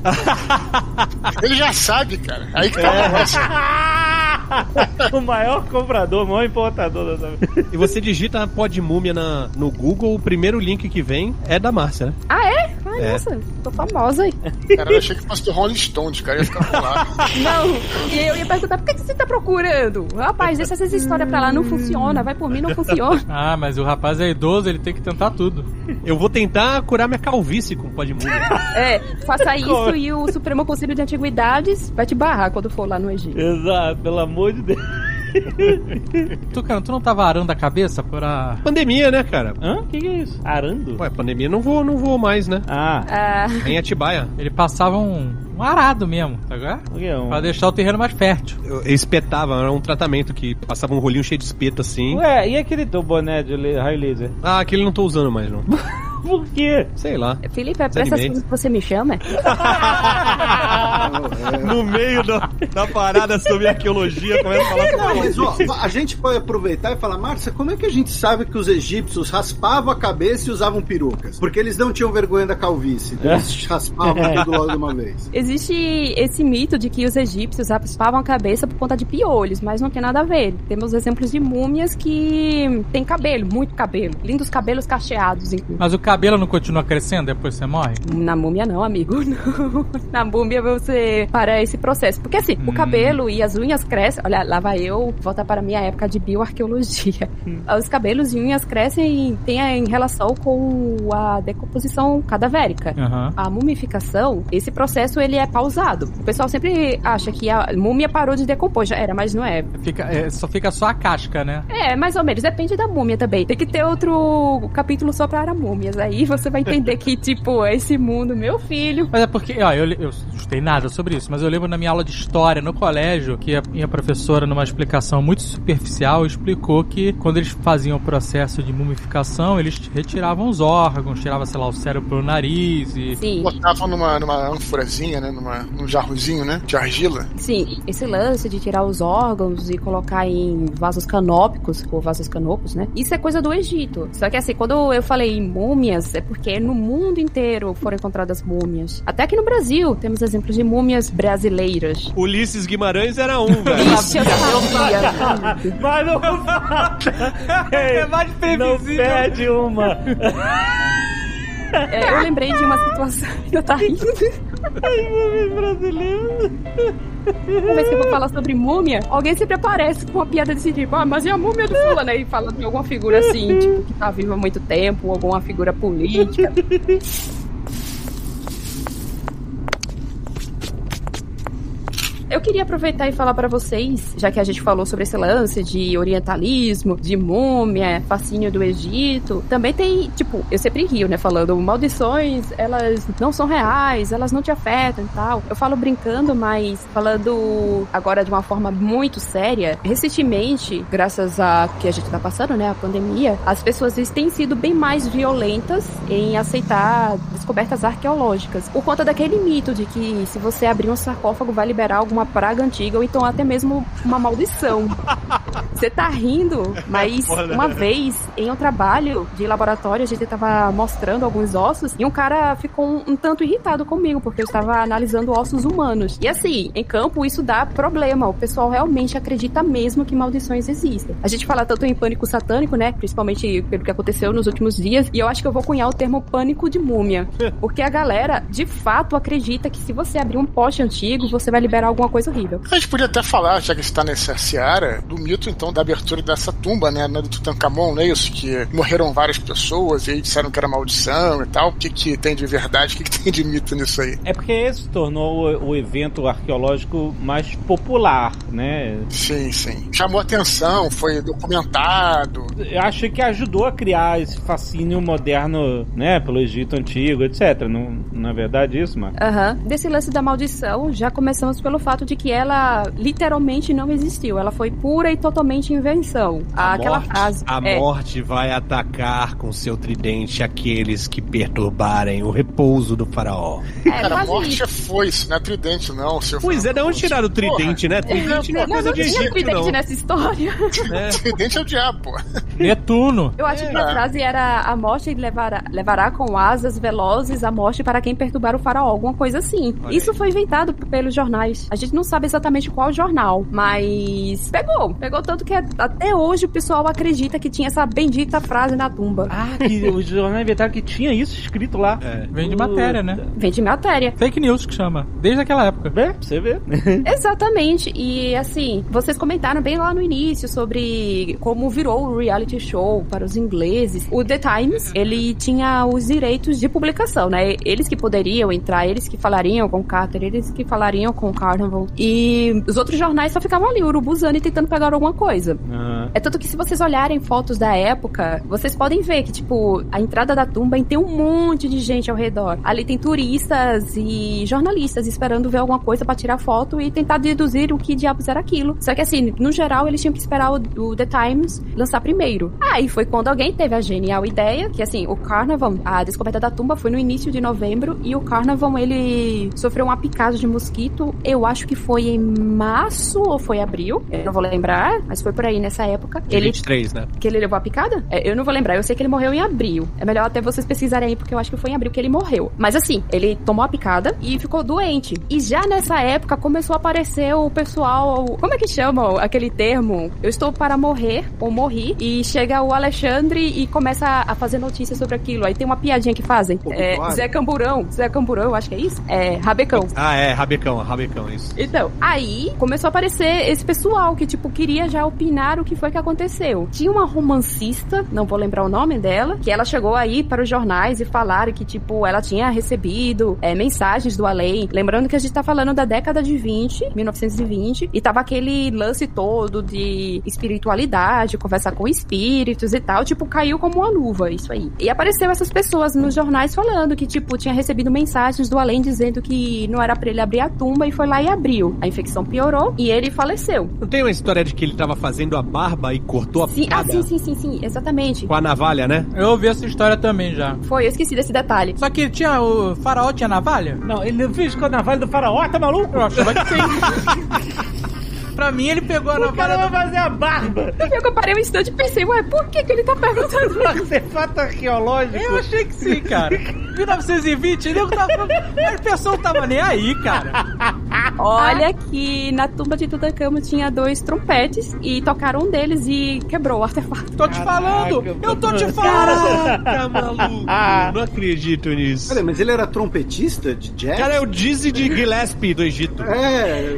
Ele já sabe, cara. Aí que tá o negócio. O maior comprador, o maior importador dessa vez. E você digita pó de múmia no Google, o primeiro link que vem é da Márcia, né? Ah, é? Ai, nossa, tô famosa aí. Cara, eu achei que fosse do Rolling Stones, cara, ia ficar bolado. Não, e eu ia perguntar, por que você tá procurando? Rapaz, deixa essas histórias pra lá, não funciona, vai por mim, não funciona. Ah, mas o rapaz é idoso, ele tem que tentar tudo. Eu vou tentar curar minha calvície com pó de múmia. Faça isso e o Supremo Conselho de Antiguidades vai te barrar quando for lá no Egito. Exato, pelo amor de Deus. Tucano, tu não tava arando a cabeça pra... Pandemia, né, cara? Hã? O que é isso? Arando? Ué, pandemia não vou mais, né? Em Atibaia. Ele passava um arado mesmo, tá ligado? O que é Pra deixar o terreno mais fértil. Eu espetava, era um tratamento que passava um rolinho cheio de espeto assim. Ué, e aquele teu boné de raio laser? Ah, aquele não tô usando mais, não. Por quê? Sei lá. Felipe, é pra essas coisas que você me chama? No meio da parada sobre arqueologia, começa a falar Não, mas ó, a gente pode aproveitar e falar, Márcia, como é que a gente sabe que os egípcios raspavam a cabeça e usavam perucas? Porque eles não tinham vergonha da calvície. Eles raspavam tudo logo de uma vez. Existe esse mito de que os egípcios raspavam a cabeça por conta de piolhos, mas não tem nada a ver. Temos exemplos de múmias que têm cabelo, muito cabelo. Lindos cabelos cacheados, inclusive. Mas o cabelo não continua crescendo depois que você morre? Na múmia não, amigo. Não. Na múmia você para esse processo. Porque assim, o cabelo e as unhas crescem. Olha, lá vai eu voltar para a minha época de bioarqueologia. Os cabelos e unhas crescem em relação com a decomposição cadavérica. A mumificação, esse processo ele é pausado. O pessoal sempre acha que a múmia parou de decompor. Já era, mas não é. Fica só a casca, né? É, mais ou menos. Depende da múmia também. Tem que ter outro capítulo só para múmias. Aí você vai entender que, tipo, esse mundo, meu filho. Mas é porque, ó, eu não estudei nada sobre isso, mas eu lembro na minha aula de história no colégio que a minha professora, numa explicação muito superficial, explicou que quando eles faziam o processo de mumificação, eles retiravam os órgãos, tiravam, sei lá, o cérebro pelo nariz e... Sim. Botavam numa ânforazinha, né? Num jarrozinho, né? De argila. Sim, esse lance de tirar os órgãos e colocar em vasos canópicos, ou vasos canopos, né? Isso é coisa do Egito. Só que assim, quando eu falei em múmias, é porque no mundo inteiro foram encontradas múmias. Até aqui no Brasil temos exemplos de múmias brasileiras. Ulisses Guimarães era um, velho. Ixi, eu sabia. Mas não é mais previsível. Não perde uma. Eu lembrei de uma situação que eu tava rindo. Ai, múmia brasileira. Uma vez que eu vou falar sobre múmia, alguém sempre aparece com uma piada desse tipo, mas e a múmia do fulano? Aí fala de alguma figura assim, tipo, que tá viva há muito tempo, ou alguma figura política. Eu queria aproveitar e falar pra vocês, já que a gente falou sobre esse lance de orientalismo, de múmia, fascínio do Egito, também tem, tipo, eu sempre rio, né, falando maldições, elas não são reais, elas não te afetam e tal. Eu falo brincando, mas falando agora de uma forma muito séria, recentemente, graças a que a gente tá passando, né, a pandemia, as pessoas têm sido bem mais violentas em aceitar descobertas arqueológicas, por conta daquele mito de que se você abrir um sarcófago vai liberar alguma praga antiga ou então até mesmo uma maldição. Você tá rindo, mas uma vez em um trabalho de laboratório a gente tava mostrando alguns ossos e um cara ficou um tanto irritado comigo porque eu estava analisando ossos humanos. E assim, em campo isso dá problema, o pessoal realmente acredita mesmo que maldições existem. A gente fala tanto em pânico satânico, né, principalmente pelo que aconteceu nos últimos dias, e eu acho que eu vou cunhar o termo pânico de múmia, porque a galera de fato acredita que se você abrir um poste antigo, você vai liberar alguma coisa horrível. A gente podia até falar, já que está nessa seara, do mito, então, da abertura dessa tumba, né, do Tutankhamon, não é isso? Que morreram várias pessoas e aí disseram que era maldição e tal. O que tem de verdade, o que tem de mito nisso aí? É porque esse tornou o evento arqueológico mais popular, né? Sim, sim. Chamou atenção, foi documentado. Eu acho que ajudou a criar esse fascínio moderno, né, pelo Egito Antigo, etc. Não é verdade isso, Marcos? Desse lance da maldição, já começamos pelo fato de que ela literalmente não existiu. Ela foi pura e totalmente invenção. Aquela frase. A morte vai atacar com seu tridente aqueles que perturbarem o repouso do faraó. Cara, a morte é foice, não é tridente, não. Pois é, de onde tiraram o tridente, né? Tridente não é coisa de Egito, tridente não. nessa história. Tridente é o diabo, pô. Netuno. Eu acho que a frase era: a morte levará com asas velozes a morte para quem perturbar o faraó, alguma coisa assim. Isso foi inventado pelos jornais. A gente não sabe exatamente qual jornal, mas pegou tanto que até hoje o pessoal acredita que tinha essa bendita frase na tumba. Que os jornais inventaram que tinha isso escrito lá. Vem de matéria, né? Vem de matéria. Fake news que chama. Desde aquela época. Pra você ver. Exatamente. E assim, vocês comentaram bem lá no início sobre como virou o reality show para os ingleses. O The Times, ele tinha os direitos de publicação, né? Eles que poderiam entrar, eles que falariam com o Carter, eles que falariam com o Carnival. E os outros jornais só ficavam ali, urubuzando e tentando pegar alguma coisa. É tanto que se vocês olharem fotos da época, vocês podem ver que, tipo, a entrada da tumba tem um monte de gente ao redor. Ali tem turistas e jornalistas esperando ver alguma coisa pra tirar foto e tentar deduzir o que diabos era aquilo. Só que assim, no geral, eles tinham que esperar o The Times lançar primeiro. Aí foi quando alguém teve a genial ideia, que assim, o Carnival, a descoberta da tumba foi no início de novembro, e o Carnival, ele sofreu uma picada de mosquito, eu acho que foi em março ou foi abril, eu não vou lembrar, mas foi por aí nessa época. Ele 23, né? Que ele levou a picada? Eu não vou lembrar, eu sei que ele morreu em abril. É melhor até vocês pesquisarem aí, porque eu acho que foi em abril que ele morreu. Mas assim, ele tomou a picada e ficou doente. E já nessa época começou a aparecer o pessoal, como é que chamam aquele termo? Eu estou para morrer, ou morri, e chega o Alexandre e começa a fazer notícias sobre aquilo. Aí tem uma piadinha que fazem. Zé Camburão, eu acho que é isso? Rabecão. Rabecão, isso. Então, aí começou a aparecer esse pessoal que, tipo, queria já opinar o que foi que aconteceu. Tinha uma romancista, não vou lembrar o nome dela, que ela chegou aí para os jornais e falaram que, tipo, ela tinha recebido mensagens do além. Lembrando que a gente tá falando da década de 1920, e tava aquele lance todo de espiritualidade, conversar com espíritos e tal, tipo, caiu como uma luva, isso aí. E apareceu essas pessoas nos jornais falando que, tipo, tinha recebido mensagens do além dizendo que não era pra ele abrir a tumba, e foi lá e abriu. A infecção piorou e ele faleceu. Não tem uma história de que ele tava fazendo a barba e cortou a picada? Sim, exatamente. Com a navalha, né? Eu ouvi essa história também já. Foi, eu esqueci desse detalhe. Só que o faraó tinha navalha? Não, ele não fez com a navalha do faraó, tá maluco? Eu achava que sim. Pra mim, ele pegou a navalha. O cara vai fazer a barba. Eu parei um instante e pensei, ué, por que ele tá perguntando isso? Artefato arqueológico. Eu achei que sim, cara. 1920, a pessoa não tava nem aí, cara. Olha que na tumba de Tutankhamon tinha 2 trompetes e tocaram um deles e quebrou o artefato. Tô te falando! Eu tô te falando! Caraca, maluco! Não acredito nisso. Peraí, mas ele era trompetista de jazz? Cara, é o Dizzy de Gillespie do Egito.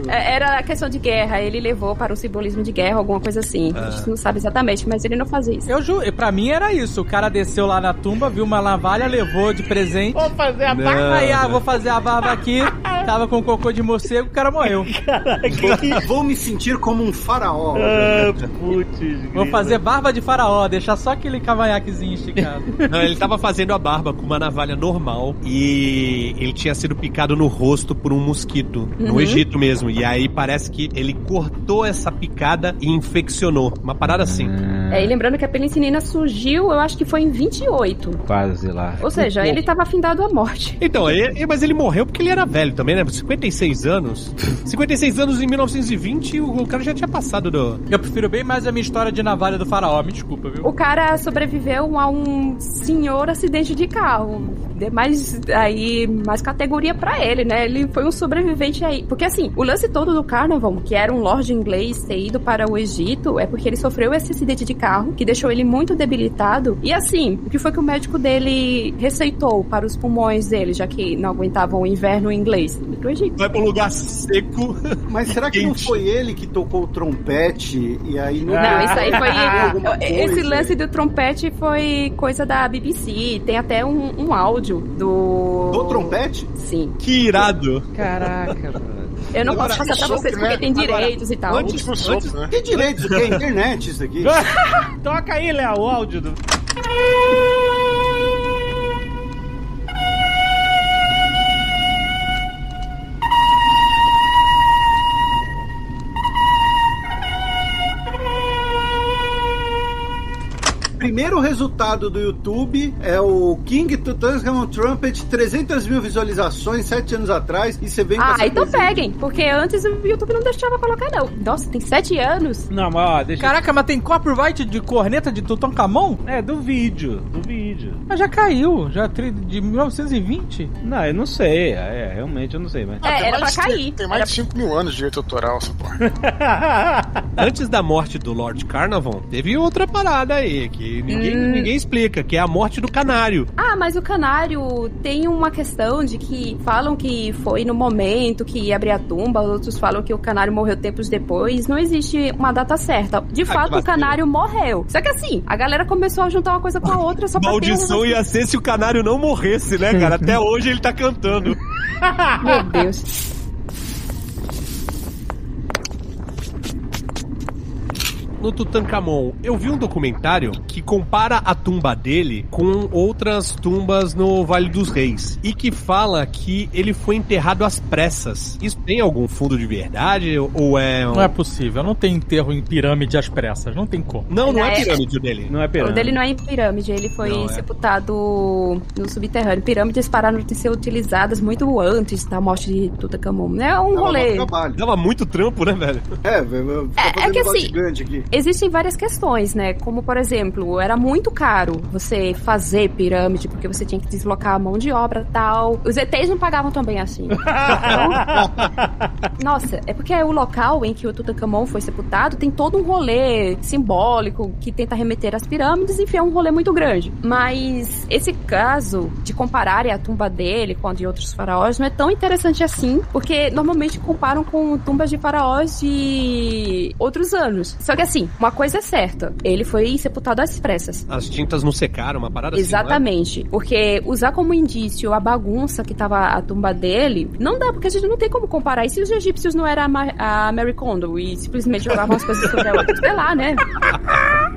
Era questão de guerra, ele levou para o simbolismo de guerra, alguma coisa assim. A gente não sabe exatamente, mas ele não fazia isso. Eu juro, pra mim era isso. O cara desceu lá na tumba, viu uma navalha, levou de presente. Vou fazer a barba. Aí, vou fazer a barba aqui. Tava com cocô de morcego, o cara morreu. Vou me sentir como um faraó. Putz. Vou fazer barba de faraó, deixar só aquele cavanhaquezinho esticado. Não, ele tava fazendo a barba com uma navalha normal e ele tinha sido picado no rosto por um mosquito, no Egito mesmo. E aí parece que ele cortou essa picada e infeccionou. Uma parada assim. E lembrando que a penicilina surgiu, eu acho que foi em 28. Quase lá. Ou seja, ele tava afindado à morte. Então, mas ele morreu porque ele era velho também, né? 56 anos. 56 anos em 1920, o cara já tinha passado do... Eu prefiro bem mais a minha história de navalha do faraó, me desculpa, viu? O cara sobreviveu a um senhor acidente de carro. Mais categoria pra ele, né? Ele foi um sobrevivente aí. Porque assim, o lance todo do Carnarvon, que era um lorde inglês ter ido para o Egito, é porque ele sofreu esse acidente de carro, que deixou ele muito debilitado. E assim, o que foi que o médico dele receitou para os pulmões dele, já que não aguentavam o inverno inglês? Do Egito. Vai pra um lugar seco. Mas será que não foi ele que tocou o trompete e aí não, isso aí foi... Esse lance do trompete foi coisa da BBC. Tem até um áudio do trompete? Sim. Que irado. Caraca, mano. Eu não posso passar pra vocês porque tem direitos e tal. Antes, né? Tem direitos, que é internet isso aqui. Toca aí, Léo, o áudio do... Primeiro resultado do YouTube é o King Tutankhamun Trumpet, 300 mil visualizações 7 anos atrás, e você vem com essa então coisa. peguem, porque antes o YouTube não deixava colocar, não. Nossa, tem 7 anos. Não, mas ó, deixa... Caraca, mas tem copyright de corneta de Tutankhamon? É, do vídeo. Mas já caiu, já de 1920? Não, eu não sei, realmente eu não sei, mas... Era pra cair. Tem mais de 5 mil anos de direito autoral, essa porra. Antes da morte do Lord Carnarvon, teve outra parada aí, que ninguém explica, que é a morte do canário. Mas o canário tem uma questão de que falam que foi no momento que ia abrir a tumba, outros falam que o canário morreu tempos depois. Não existe uma data certa. De fato, o canário morreu. Só que assim, a galera começou a juntar uma coisa com a outra só pra maldição ia ser se o canário não morresse, né, cara? Até hoje ele tá cantando. Meu Deus. No Tutankhamon, eu vi um documentário que compara a tumba dele com outras tumbas no Vale dos Reis e que fala que ele foi enterrado às pressas. Isso tem algum fundo de verdade ou é... Não é possível, não tem enterro em pirâmide às pressas, não tem como. Não é pirâmide o dele. Não é pirâmide. O dele não é em pirâmide, ele foi sepultado no subterrâneo. Pirâmides pararam de ser utilizadas muito antes da morte de Tutankhamon. É um rolê. Dava muito trampo, né, velho? É que assim, existem várias questões, né? Como, por exemplo, era muito caro você fazer pirâmide, porque você tinha que deslocar a mão de obra e tal. Os ETs não pagavam tão bem assim. Então, nossa, é porque o local em que o Tutankhamon foi sepultado tem todo um rolê simbólico que tenta remeter às pirâmides, enfim, é um rolê muito grande. Mas esse caso de compararem a tumba dele com a de outros faraós não é tão interessante assim, porque normalmente comparam com tumbas de faraós de outros anos. Só que assim, uma coisa é certa, ele foi sepultado às pressas. As tintas não secaram, uma parada Exatamente, assim, porque usar como indício a bagunça que tava a tumba dele, não dá, porque a gente não tem como comparar. E se os egípcios não eram a Mary Kondo e simplesmente jogavam as coisas sobre a outra, sei lá, né?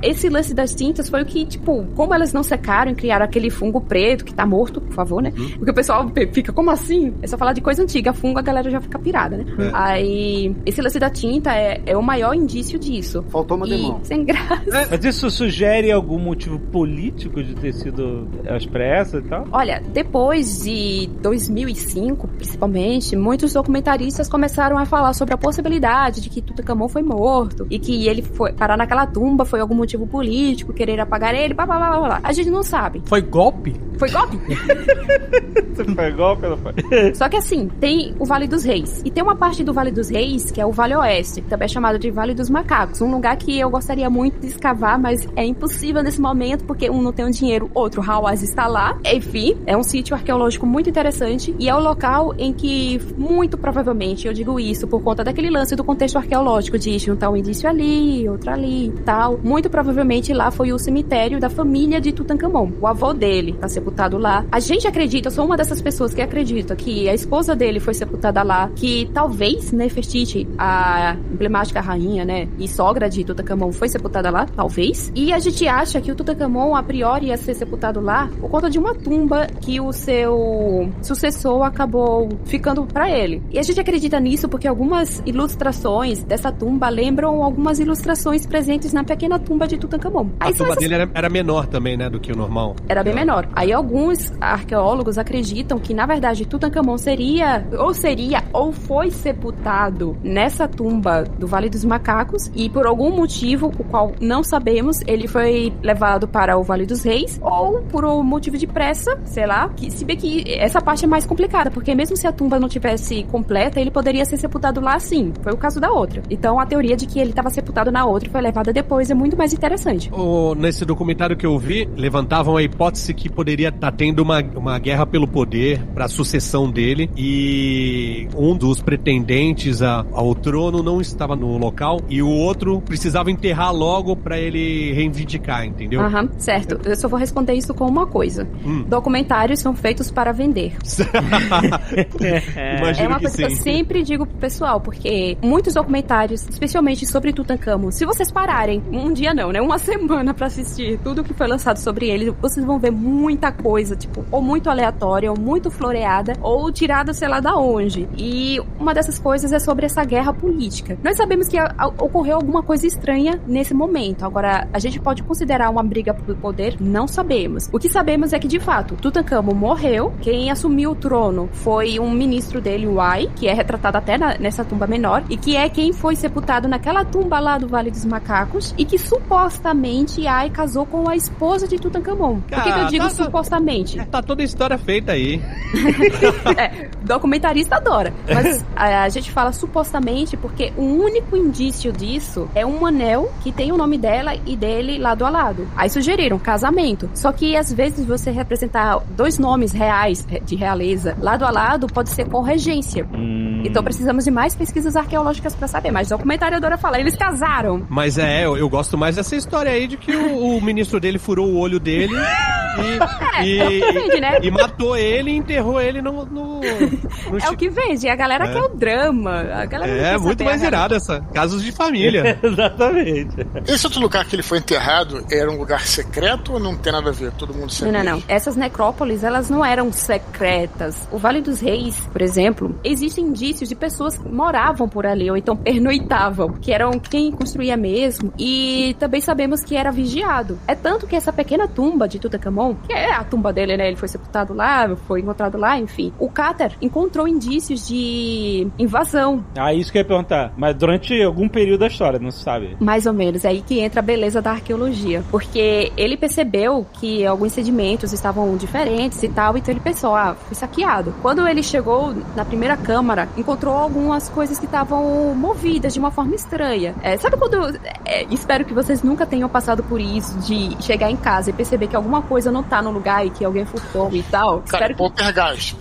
Esse lance das tintas foi o que, tipo, como elas não secaram e criaram aquele fungo preto que tá morto, por favor, né? Porque o pessoal fica, como assim? É só falar de coisa antiga, fungo a galera já fica pirada, né? Aí, esse lance da tinta é o maior indício disso. Faltou uma demão. Sem graça. Mas isso sugere algum motivo político de ter sido às pressas e tal? Olha, depois de 2005, principalmente, muitos documentaristas começaram a falar sobre a possibilidade de que Tutankhamon foi morto e que ele foi parar naquela tumba foi algum motivo político, querer apagar ele, blá blá blá blá. A gente não sabe. Foi golpe? Foi golpe? Foi golpe ou não foi? Só que assim, tem o Vale dos Reis. E tem uma parte do Vale dos Reis que é o Vale Oeste, que também é chamado de Vale dos Macacos. Um lugar que eu gostaria muito de escavar, mas é impossível nesse momento, porque um não tem o dinheiro, outro, Hawaz está lá. Enfim, é um sítio arqueológico muito interessante e é o local em que, muito provavelmente, eu digo isso por conta daquele lance do contexto arqueológico de juntar um indício ali, outro ali e tal. Muito provavelmente lá foi o cemitério da família de Tutankhamon. O avô dele está sepultado sepultado lá. A gente acredita, eu sou uma dessas pessoas que acredita que a esposa dele foi sepultada lá, que talvez Nefertiti, a emblemática rainha, né, e sogra de Tutankhamon, foi sepultada lá, talvez. E a gente acha que o Tutankhamon, a priori, ia ser sepultado lá por conta de uma tumba que o seu sucessor acabou ficando pra ele. E a gente acredita nisso porque algumas ilustrações dessa tumba lembram algumas ilustrações presentes na pequena tumba de Tutankhamon. A tumba dele era menor também, né, do que o normal. Era bem menor. Aí alguns arqueólogos acreditam que, na verdade, Tutankhamon seria ou foi sepultado nessa tumba do Vale dos Macacos e por algum motivo, o qual não sabemos, ele foi levado para o Vale dos Reis ou por um motivo de pressa, sei lá, que se bem que essa parte é mais complicada, porque mesmo se a tumba não tivesse completa, ele poderia ser sepultado lá sim. Foi o caso da outra. Então a teoria de que ele estava sepultado na outra e foi levada depois é muito mais interessante. Nesse documentário que eu vi, levantavam a hipótese que poderia estar tendo uma guerra pelo poder para a sucessão dele e um dos pretendentes ao trono não estava no local e o outro precisava enterrar logo para ele reivindicar, entendeu? Aham, certo. Eu só vou responder isso com uma coisa. Documentários são feitos para vender. Imagino uma coisa que eu sempre digo pro pessoal, porque muitos documentários, especialmente sobre Tutankhamon, se vocês pararem, um dia não, né? Uma semana pra assistir tudo que foi lançado sobre ele, vocês vão ver muita coisa, tipo, ou muito aleatória, ou muito floreada, ou tirada, sei lá, da onde. E uma dessas coisas é sobre essa guerra política. Nós sabemos que ocorreu alguma coisa estranha nesse momento. Agora, a gente pode considerar uma briga por poder? Não sabemos. O que sabemos é que, de fato, Tutankhamon morreu. Quem assumiu o trono foi um ministro dele, o Ai, que é retratado até nessa tumba menor, e que é quem foi sepultado naquela tumba lá do Vale dos Macacos, e que supostamente Ai casou com a esposa de Tutankhamon. Por que eu digo supostamente? Tá toda a história feita aí. Documentarista adora. Mas a gente fala supostamente porque o único indício disso é um anel que tem o nome dela e dele lado a lado. Aí sugeriram casamento. Só que às vezes você representar dois nomes reais de realeza lado a lado pode ser com regência. Então precisamos de mais pesquisas arqueológicas pra saber. Mas o documentário adora falar, eles casaram. Mas eu gosto mais dessa história aí de que o ministro dele furou o olho dele e matou ele e enterrou ele no é o que vende. A galera quer o drama. A galera muito mais irado essa. Casos de família. Exatamente. Esse outro lugar que ele foi enterrado era um lugar secreto ou não tem nada a ver? Todo mundo sabia? Não. Essas necrópolis, elas não eram secretas. O Vale dos Reis, por exemplo, existem indícios de pessoas que moravam por ali ou então pernoitavam, que eram quem construía mesmo, e também sabemos que era vigiado. É tanto que essa pequena tumba de Tutankhamon, que é a tumba dele, né? Ele foi sepultado lá, foi encontrado lá, enfim. O Cáter encontrou indícios de invasão. Isso que eu ia perguntar. Mas durante algum período da história, não se sabe? Mais ou menos. É aí que entra a beleza da arqueologia. Porque ele percebeu que alguns sedimentos estavam diferentes e tal, então ele pensou, foi saqueado. Quando ele chegou na primeira câmara, encontrou algumas coisas que estavam movidas de uma forma estranha. Sabe quando... espero que vocês nunca tenham passado por isso, de chegar em casa e perceber que alguma coisa não tá no lugar e que alguém furtou e tal. Cara, poltergeist.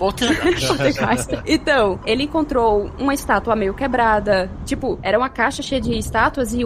Então, ele encontrou uma estátua meio quebrada. Tipo, era uma caixa cheia de estátuas e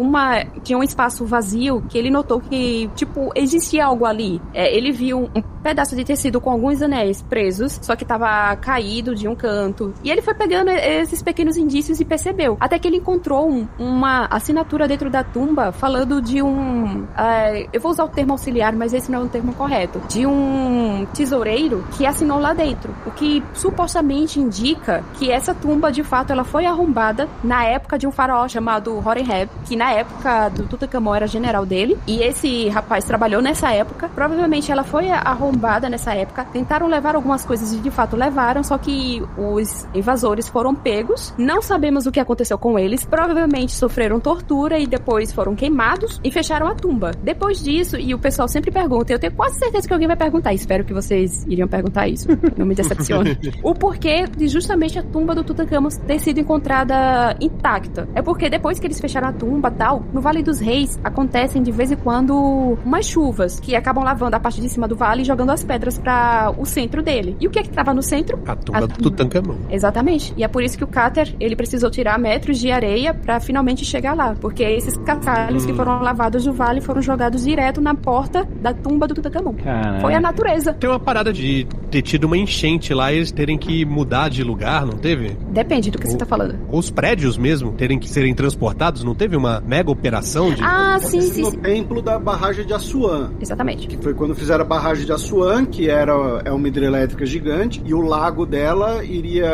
tinha um espaço vazio que ele notou que, tipo, existia algo ali. Ele viu um pedaço de tecido com alguns anéis presos, só que tava caído de um canto. E ele foi pegando esses pequenos indícios e percebeu. Até que ele encontrou uma assinatura dentro da tumba falando de eu vou usar o termo auxiliar, mas esse não é um termo correto. De um tesoureiro que assinou lá dentro. O que supostamente indica que essa tumba, de fato, ela foi arrombada na época de um faraó chamado Horemheb, que na época do Tutankhamon era general dele. E esse rapaz trabalhou nessa época. Provavelmente ela foi arrombada nessa época. Tentaram levar algumas coisas e de fato levaram, só que os invasores foram pegos. Não sabemos o que aconteceu com eles. Provavelmente sofreram tortura e depois foram queimados e fecharam a tumba. Depois disso, e o pessoal sempre pergunta, eu tenho quase certeza que alguém vai perguntar, espero que vocês iriam perguntar isso, não me decepcione, o porquê de justamente a tumba do Tutankhamon ter sido encontrada intacta. É porque depois que eles fecharam a tumba tal, no Vale dos Reis acontecem de vez em quando umas chuvas que acabam lavando a parte de cima do vale e jogando jogando as pedras para o centro dele. E o que é que tava no centro? A tumba do Tutankhamon. Exatamente. E é por isso que o Carter, ele precisou tirar metros de areia para finalmente chegar lá. Porque esses cascalhos que foram lavados do vale foram jogados direto na porta da tumba do Tutankhamon. Caraca. Foi a natureza. Tem uma parada de ter tido uma enchente lá e eles terem que mudar de lugar, não teve? Depende do que você tá falando. Os prédios mesmo terem que serem transportados, não teve uma mega operação de... Sim. No templo da barragem de Assuã. Exatamente. Que foi quando fizeram a barragem de Assuã, que é uma hidrelétrica gigante, e o lago dela iria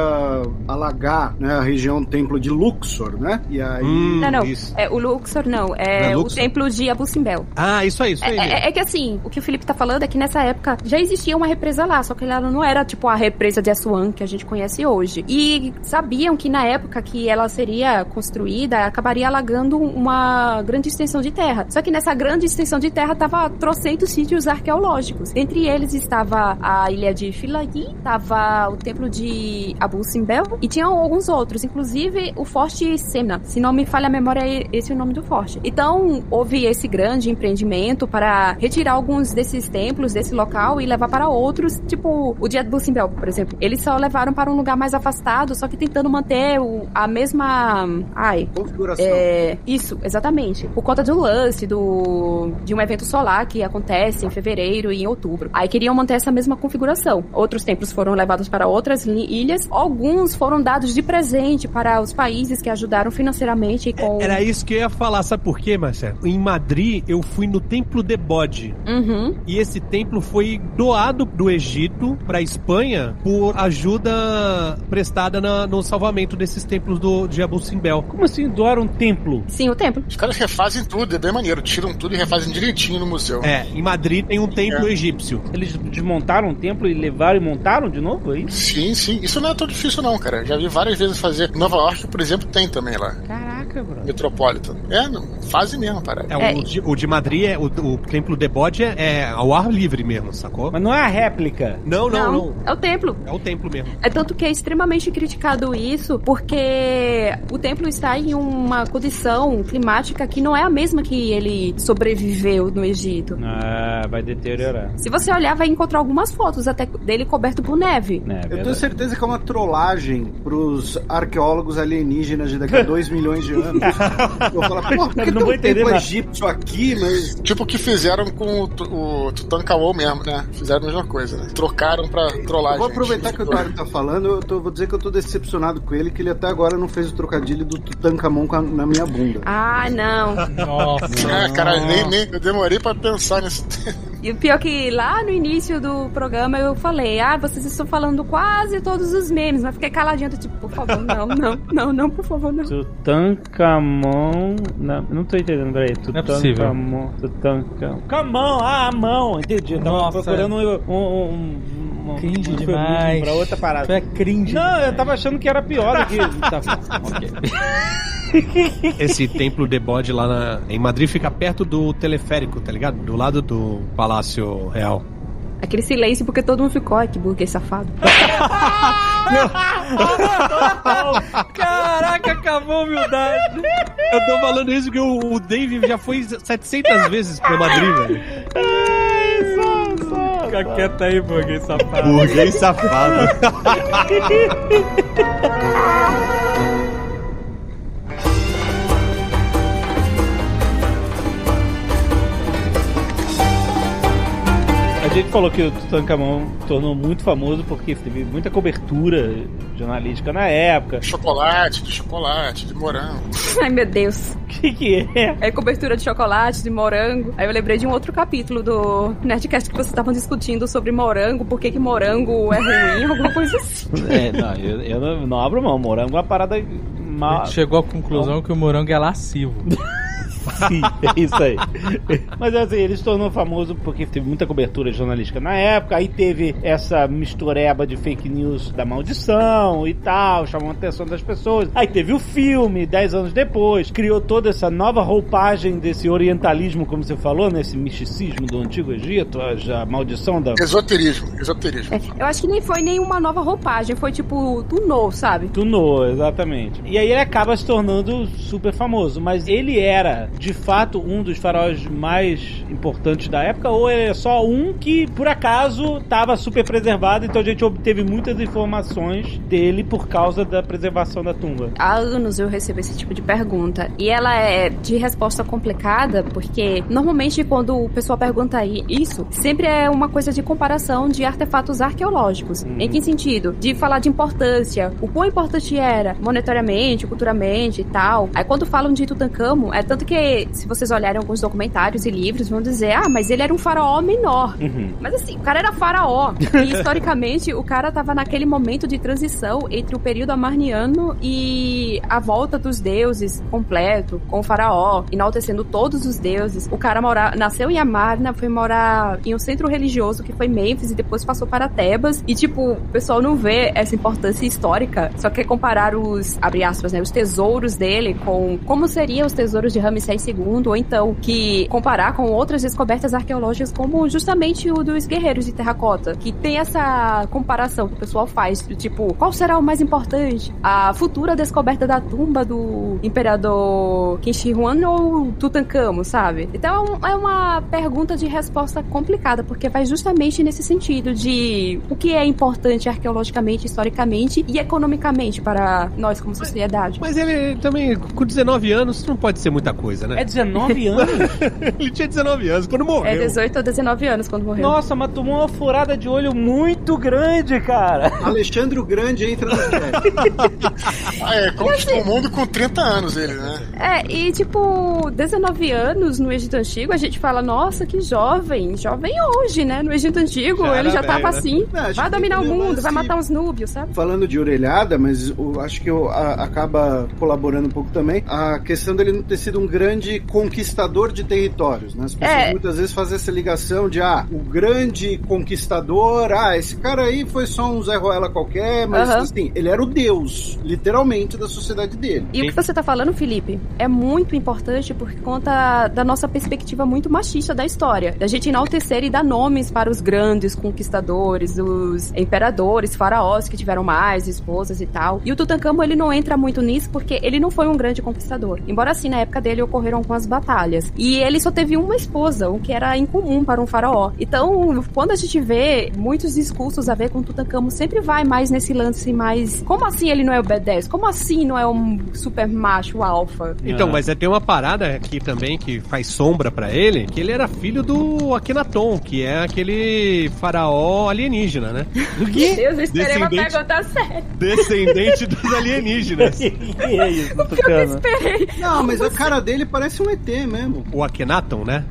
alagar, né, a região do templo de Luxor, né? E aí... Não. Isso. O Luxor não. É o templo de Abu Simbel. Isso aí. É que assim, o que o Felipe tá falando é que nessa época já existia uma represa lá, só que ela não era tipo a represa de Assuã que a gente conhece hoje. E sabiam que na época que ela seria construída, acabaria alagando uma grande extensão de terra. Só que nessa grande extensão de terra tava trocentos sítios arqueológicos. Entre eles estava a ilha de Philae, estava o templo de Abu Simbel e tinham alguns outros, inclusive o Forte Semna. Se não me falha a memória, esse é o nome do forte. Então, houve esse grande empreendimento para retirar alguns desses templos desse local e levar para outros, tipo o de Abu Simbel, por exemplo. Eles só levaram para um lugar mais afastado, só que tentando manter a mesma... configuração. Isso, exatamente. Por conta do lance de um evento solar que acontece em fevereiro e em outubro. Aí queriam manter essa mesma configuração. Outros templos foram levados para outras ilhas. Alguns foram dados de presente para os países que ajudaram financeiramente com... Era isso que eu ia falar, sabe por quê, Marcelo? Em Madrid, eu fui no Templo de Bode. E esse templo foi doado do Egito para a Espanha por ajuda prestada no salvamento desses templos de Abu Simbel. Como assim doaram um templo? Sim, o templo. Os caras refazem tudo, é bem maneiro. Tiram tudo e refazem direitinho no museu. Em Madrid tem um templo egípcio. Eles desmontaram um templo e levaram e montaram de novo aí? Sim. Isso não é tão difícil não, cara. Já vi várias vezes fazer. Nova York, por exemplo, tem também lá. Caraca, bro. Metropolitan. Não, fazem mesmo, parada. O de Madrid, o templo de Bode é ao ar livre mesmo, sacou? Mas não é a réplica. Não. É o templo. É o templo mesmo. É tanto que é extremamente criticado isso, porque o templo está em uma condição climática que não é a mesma que ele sobreviveu no Egito. Vai deteriorar. Se você olhar, vai encontrar algumas fotos até dele coberto por neve. Eu tenho certeza que é uma trollagem pros arqueólogos alienígenas de daqui a 2 milhões de anos. Eu vou falar, por que não vou tem um templo entender egípcio aqui, mas... Tipo o que fizeram com o Tutankhamon mesmo, né? Fizeram a mesma coisa, né? Trocaram pra trollagem. Vou aproveitar que o Eduardo tá falando, vou dizer que eu tô decepcionado com ele, que ele até agora não fez o trocadilho do Tutankhamon na minha bunda. Não. Nossa. Cara, nem eu demorei pra pensar nisso. E o pior que lá no início do programa eu falei, vocês estão falando quase todos os memes, mas fiquei caladinha, tipo, por favor, não, por favor, não. Tutankhamon... Não tô entendendo, peraí. Não é possível. Tutankhamon, a mão, entendi. Eu tava procurando cringe demais. Pra outra parada. Tu é cringe. Não, eu tava achando que era pior do que... Ok. Esse templo de Bode lá em Madrid fica perto do teleférico, tá ligado? Do lado do Palácio Real. Aquele silêncio porque todo mundo ficou, que burguês safado. Caraca, acabou a humildade. Eu tô falando isso porque o Dave já foi 700 vezes pra Madrid, velho. Fica quieto aí, burguês safado. Burguês safado. A gente falou que o Tutankhamon tornou muito famoso porque teve muita cobertura jornalística na época. Chocolate, de morango. Ai, meu Deus. O que é? É cobertura de chocolate, de morango. Aí eu lembrei de um outro capítulo do Nerdcast que vocês estavam discutindo sobre morango, por que morango é ruim, alguma coisa assim. Eu não abro mão. Morango é uma parada mal. A gente chegou à conclusão que o morango é lascivo. Sim, é isso aí. Mas assim, ele se tornou famoso porque teve muita cobertura jornalística na época. Aí teve essa mistureba de fake news da maldição e tal, chamou a atenção das pessoas. Aí teve o filme, 10 anos depois, criou toda essa nova roupagem desse orientalismo, como você falou, né? Esse misticismo do Antigo Egito, a maldição da... Esoterismo. Eu acho que nem foi nenhuma nova roupagem, foi tipo, tunou, sabe? Tunou, exatamente. E aí ele acaba se tornando super famoso, mas ele era de fato um dos faraós mais importantes da época, ou ele é só um que, por acaso, estava super preservado, então a gente obteve muitas informações dele por causa da preservação da tumba. Há anos eu recebo esse tipo de pergunta, e ela é de resposta complicada, porque normalmente quando o pessoal pergunta isso, sempre é uma coisa de comparação de artefatos arqueológicos. Em que sentido? De falar de importância, o quão importante era monetariamente, culturalmente e tal. Aí quando falam de Tutankhamon, é tanto que, se vocês olharem alguns documentários e livros, vão dizer, mas ele era um faraó menor. Mas assim, o cara era faraó. E historicamente, o cara tava naquele momento de transição entre o período amarniano e a volta dos deuses completo, com o faraó, enaltecendo todos os deuses. O cara nasceu em Amarna, foi morar em um centro religioso que foi Mênfis e depois passou para Tebas. E tipo, o pessoal não vê essa importância histórica, só quer comparar os, abre aspas, né, os tesouros dele com como seriam os tesouros de Ramsés II, ou então que comparar com outras descobertas arqueológicas como justamente o dos guerreiros de terracota, que tem essa comparação que o pessoal faz, do tipo, qual será o mais importante? A futura descoberta da tumba do imperador Qin Shi Huang ou Tutankhamon, sabe? Então é uma pergunta de resposta complicada, porque vai justamente nesse sentido de o que é importante arqueologicamente, historicamente e economicamente para nós como sociedade. Mas ele também, com 19 anos, não pode ser muita coisa, né? É 19 anos? Ele tinha 19 anos quando morreu. É 18 ou 19 anos quando morreu. Nossa, mas tomou uma furada de olho muito grande, cara. Alexandre o Grande entra no chat. Conquistou o mundo com 30 anos ele, né? E tipo, 19 anos no Egito Antigo, a gente fala, nossa, que jovem hoje, né? No Egito Antigo, ele já tava assim, vai dominar o mundo, vai matar uns núbios, sabe? Falando de orelhada, mas acho que acaba colaborando um pouco também, a questão dele não ter sido um grande conquistador de territórios, né? As pessoas muitas vezes fazem essa ligação de, o grande conquistador, esse cara aí foi só um Zé Ruela qualquer, mas assim, ele era o deus, literalmente, da sociedade dele. E o que você tá falando, Felipe, é muito importante por conta da nossa perspectiva muito machista da história, da gente enaltecer e dar nomes para os grandes conquistadores, os imperadores, faraós que tiveram mais esposas e tal. E o Tutankhamon, ele não entra muito nisso porque ele não foi um grande conquistador. Embora assim, na época dele ocorreram algumas batalhas. E ele só teve uma esposa, o que era incomum para um faraó. Então, quando a gente vê muitos discursos a ver com Tutankhamon, sempre vai mais nesse lance mais... Como assim ele não é o B10? Como assim não é um super macho alfa? Então, mas tem uma parada aqui também que faz sombra pra ele, que ele era filho do Akhenaton, que é aquele faraó alienígena, né? Meu Deus, eu esperei uma pergunta séria. Descendente dos alienígenas. Que é isso, eu esperei. Não, mas a cara dele parece um ET mesmo. O Akhenaton, né?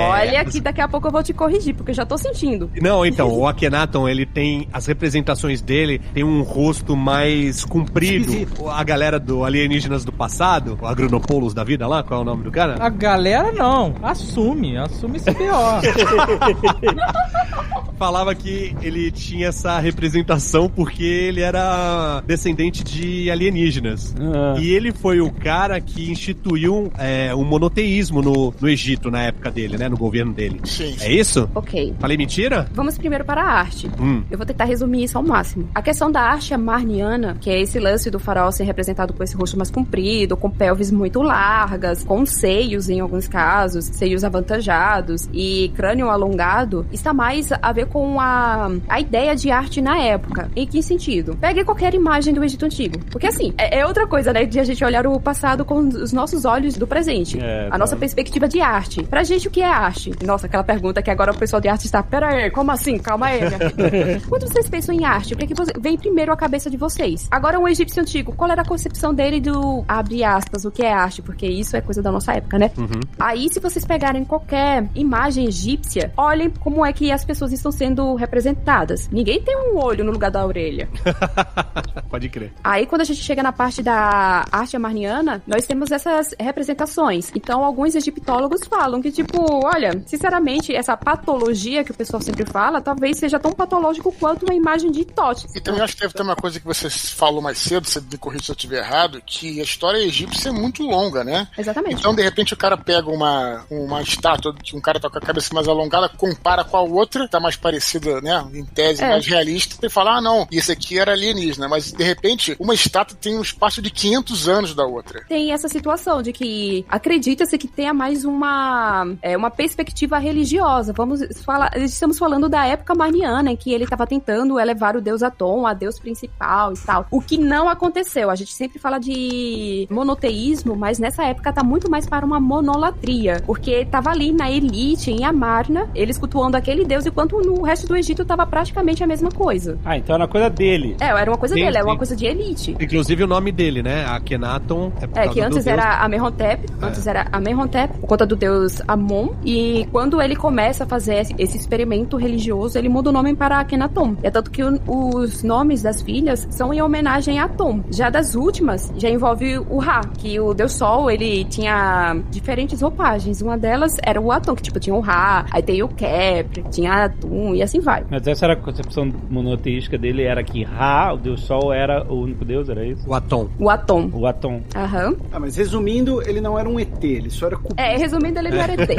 Olha que daqui a pouco eu vou te corrigir, porque eu já tô sentindo. Não, então, o Akhenaton, ele tem, as representações dele, tem um rosto mais comprido. A galera do Alienígenas do Passado, o Agronopoulos da vida lá, qual é o nome do cara? A galera não, assume esse B.O. Falava que ele tinha essa representação porque ele era descendente de alienígenas. E ele foi o cara que instituiu o monoteísmo no Egito na época dele, né? No governo dele. Sim. É isso? Ok. Falei mentira? Vamos primeiro para a arte. Eu vou tentar resumir isso ao máximo. A questão da arte amarniana, que é esse lance do faraó ser representado com esse rosto mais comprido, com pelvis muito largas, com seios em alguns casos, seios avantajados e crânio alongado, está mais a ver com a ideia de arte na época. Em que sentido? Pegue qualquer imagem do Egito Antigo. Porque assim, é outra coisa, né? De a gente olhar o passado com os nossos olhos do presente. A nossa perspectiva de arte. Pra gente, o que é arte? Nossa, aquela pergunta que agora o pessoal de arte está, pera aí, como assim? Calma aí, minha filha. Quando vocês pensam em arte, o que vem primeiro à cabeça de vocês? Agora, um egípcio antigo, qual era a concepção dele do, abre aspas, o que é arte? Porque isso é coisa da nossa época, né? Aí, se vocês pegarem qualquer imagem egípcia, olhem como é que as pessoas estão sendo representadas. Ninguém tem um olho no lugar da orelha. Pode crer. Aí, quando a gente chega na parte da arte amarniana, nós temos essas representações. Então, alguns egiptólogos falam que, tipo, olha, sinceramente, essa patologia que o pessoal sempre fala, talvez seja tão patológico quanto uma imagem de Tote. E também acho que deve ter uma coisa que você falou mais cedo, você me corrige se eu estiver errado, que a história egípcia é muito longa, né? Exatamente. Então, de repente, o cara pega uma estátua de um cara tá com a cabeça mais alongada, compara com a outra, tá mais parecida, né, em tese, mais realista, e falar, não, isso aqui era alienígena, mas de repente uma estátua tem um espaço de 500 anos da outra. Tem essa situação de que acredita-se que tenha mais uma perspectiva religiosa. Estamos falando da época marniana, em que ele estava tentando elevar o deus Atom a deus principal e tal. O que não aconteceu. A gente sempre fala de monoteísmo, mas nessa época tá muito mais para uma monolatria, porque tava ali na elite, em Amarna, eles cultuando aquele deus, enquanto no resto do Egito tava praticamente a mesma coisa. Ah, então era uma coisa dele. Era uma coisa dele, era uma coisa de elite. Inclusive o nome dele, né? Akhenaton. Que antes era Amenhotep, por conta do deus Amon, e quando ele começa a fazer esse experimento religioso, ele muda o nome para Akhenaton. É tanto que os nomes das filhas são em homenagem a Atom. Já das últimas, já envolve o Ra, que o deus Sol, ele tinha diferentes roupagens. Uma delas era o Atom, que tipo, tinha o Ra, aí tem o Kepri, tinha Atum, e assim vai. Mas essa era a concepção monoteística dele, era que Ra, o deus Sol, era o único deus, era isso? O Atom. O Atom. Aham. Mas resumindo, ele não era um ET, ele só era cubismo. Resumindo, ele não era ET.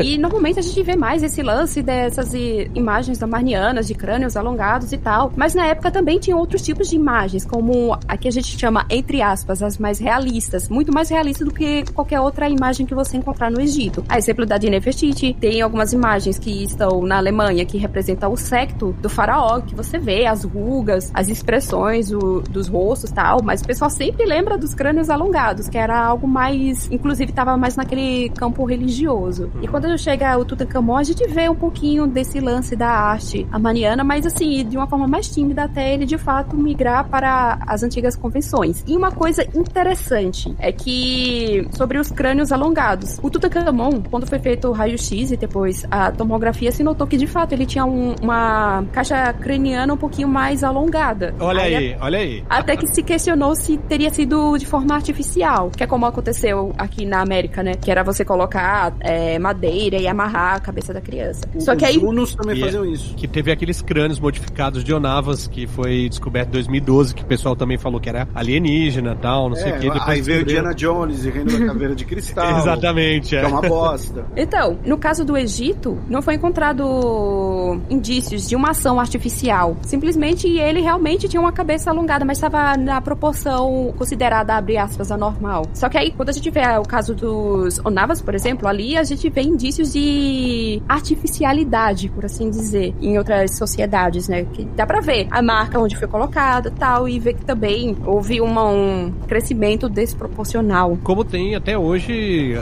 E normalmente a gente vê mais esse lance dessas imagens amarnianas, de crânios alongados e tal, mas na época também tinha outros tipos de imagens, como a que a gente chama, entre aspas, as mais realistas, muito mais realistas do que qualquer outra imagem que você encontrar no Egito. A exemplo da Nefertiti, tem algumas imagens que estão na Alemanha que representam o secto do faraó, que você vê as rugas, as expressões dos rostos e tal, mas o pessoal sempre lembra dos crânios alongados, que era algo mais, inclusive estava mais naquele campo religioso. E quando chega o Tutankhamon, a gente vê um pouquinho desse lance da arte amarniana, mas assim, de uma forma mais tímida, até ele de fato migrar para as antigas convenções. E uma coisa interessante é que, sobre os crânios alongados, o Tutankhamon, quando foi feito o raio-x e depois a tomografia, se notou que de fato ele tinha uma caixa craniana um pouquinho mais alongada. Olha aí. Até que se questionou se teria sido de forma artificial, que é como aconteceu aqui na América, né? Que era você colocar madeira e amarrar a cabeça da criança. Só que aí... Os hunos também faziam isso. Que teve aqueles crânios modificados de Onavas, que foi descoberto em 2012, que o pessoal também falou que era alienígena e tal, não sei o que. Aí veio Indiana Jones e Reino da Caveira de Cristal. Exatamente, é uma bosta. Então, no caso do Egito, não foi encontrado indícios de uma ação artificial. Simplesmente ele realmente tinha uma cabeça alongada, mas estava na proporção considerada, abre aspas, anormal. Só que aí, quando a gente vê o caso dos Onavas, por exemplo, ali a gente vê indícios de artificialidade, por assim dizer, em outras sociedades, né? Que dá pra ver a marca onde foi colocada e tal, e ver que também houve um crescimento desproporcional. Como tem até hoje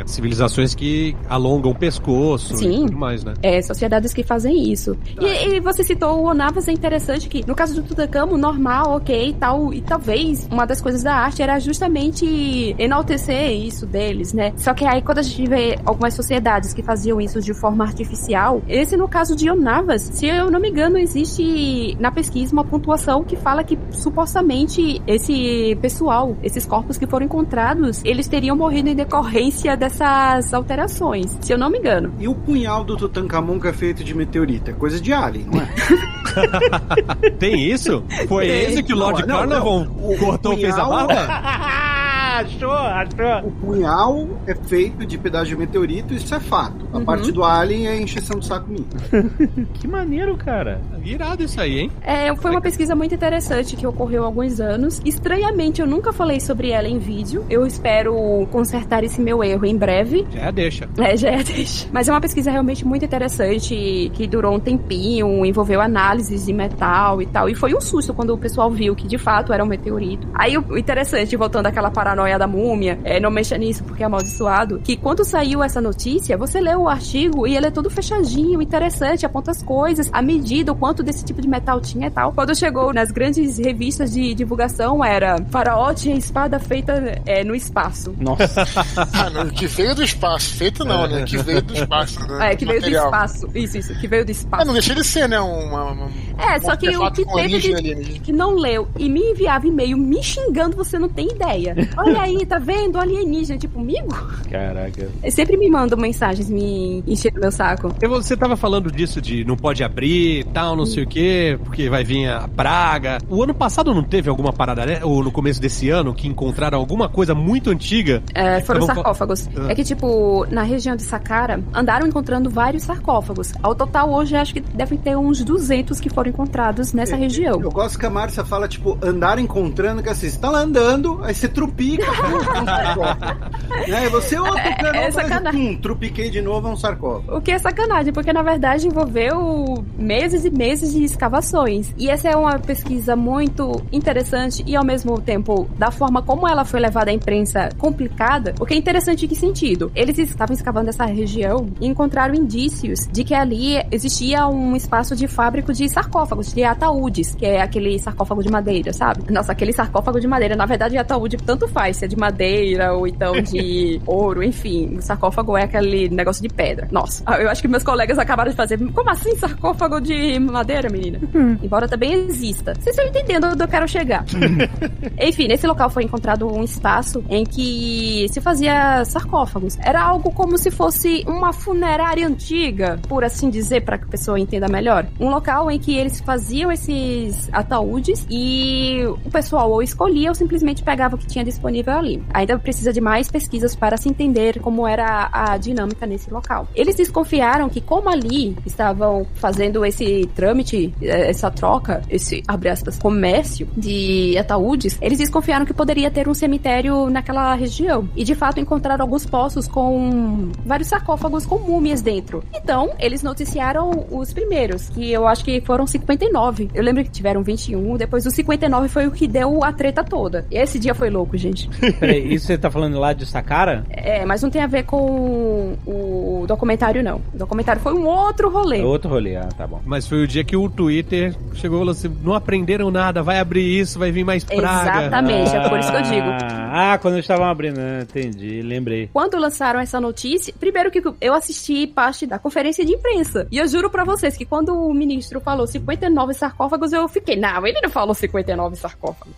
civilizações que alongam o pescoço e tudo mais, né? Sociedades que fazem isso. E você citou o Onavas, é interessante que, no caso do Tutankhamon, normal, ok, tal, e talvez uma das coisas da arte era justamente enaltecer isso deles, né? Só que aí, quando a gente vê algumas sociedades que faziam isso de forma artificial, esse no caso de Onavas, se eu não me engano, existe na pesquisa uma pontuação que fala que supostamente esse pessoal, esses corpos que foram encontrados, eles teriam morrido em decorrência dessas alterações, se eu não me engano. E o punhal do Tutankhamon que é feito de meteorito? É coisa de alien, não é? Tem isso? Foi esse que o Lord Carnarvon cortou, fez a barba? Achou. O punhal é feito de pedaço de meteorito, isso é fato. A parte do alien é encheção do saco minha. Que maneiro, cara. Irado isso aí, hein? Foi uma pesquisa muito interessante que ocorreu há alguns anos. Estranhamente, eu nunca falei sobre ela em vídeo. Eu espero consertar esse meu erro em breve. Já deixa. Já deixa. Mas é uma pesquisa realmente muito interessante, que durou um tempinho, envolveu análises de metal e tal. E foi um susto quando o pessoal viu que de fato era um meteorito. Aí o interessante, voltando àquela paranoia da múmia, não mexa nisso porque é amaldiçoado, que quando saiu essa notícia, você lê o artigo e ele é todo fechadinho, interessante, aponta as coisas, a medida, o quanto desse tipo de metal tinha e tal. Quando chegou nas grandes revistas de divulgação, era faraó tinha espada feita no espaço. Nossa. Não, que veio do espaço. Feito não, né? Que veio do espaço. Né? Que veio do espaço. Isso, que veio do espaço. Não deixa de ser, né? Só que o que teve que não leu e me enviava e-mail me xingando, você não tem ideia. Olha olha aí, tá vendo? Alienígena, tipo, amigo? Caraca. Eles sempre me mandam mensagens me enchendo meu saco. Você tava falando disso de não pode abrir, tal, não sei o quê, porque vai vir a praga. O ano passado não teve alguma parada, né? Ou no começo desse ano, que encontraram alguma coisa muito antiga? Foram sarcófagos. É que, tipo, na região de Saqqara, andaram encontrando vários sarcófagos. Ao total, hoje, acho que devem ter uns 200 que foram encontrados nessa região. Eu gosto que a Márcia fala, tipo, andaram encontrando, que assim, você tá lá andando, aí você trupica, um sarcófago. Né? Você trupiquei de novo, é um sarcófago. O que é sacanagem, porque na verdade envolveu meses e meses de escavações. E essa é uma pesquisa muito interessante e ao mesmo tempo, da forma como ela foi levada à imprensa, complicada. O que é interessante em que sentido? Eles estavam escavando essa região e encontraram indícios de que ali existia um espaço de fábrica de sarcófagos, de ataúdes, que é aquele sarcófago de madeira, sabe? Nossa, aquele sarcófago de madeira, na verdade, ataúde tanto faz, se é de madeira ou então de ouro, enfim. O sarcófago é aquele negócio de pedra. Nossa, eu acho que meus colegas acabaram de fazer, como assim sarcófago de madeira, menina? Embora também exista. Vocês estão entendendo onde eu quero chegar. Enfim, nesse local foi encontrado um espaço em que se fazia sarcófagos. Era algo como se fosse uma funerária antiga, por assim dizer, para que a pessoa entenda melhor. Um local em que eles faziam esses ataúdes e o pessoal ou escolhia ou simplesmente pegava o que tinha disponível ali. Ainda precisa de mais pesquisas para se entender como era a dinâmica nesse local. Eles desconfiaram que como ali estavam fazendo esse trâmite, essa troca, esse, abre aspas, comércio de ataúdes, eles desconfiaram que poderia ter um cemitério naquela região. E de fato encontraram alguns poços com vários sarcófagos com múmias dentro. Então, eles noticiaram os primeiros, que eu acho que foram 59. Eu lembro que tiveram 21, depois o 59 foi o que deu a treta toda. E esse dia foi louco, gente. Peraí, isso você tá falando lá de Saqqara? É, mas não tem a ver com o documentário, não. O documentário foi um outro rolê. É outro rolê, tá bom. Mas foi o dia que o Twitter chegou e falou assim, não aprenderam nada, vai abrir isso, vai vir mais praga. Exatamente, é por isso que eu digo. Quando eles estavam abrindo, entendi, lembrei. Quando lançaram essa notícia, primeiro que eu assisti parte da conferência de imprensa. E eu juro pra vocês que quando o ministro falou 59 sarcófagos, eu fiquei, não, ele não falou 59 sarcófagos.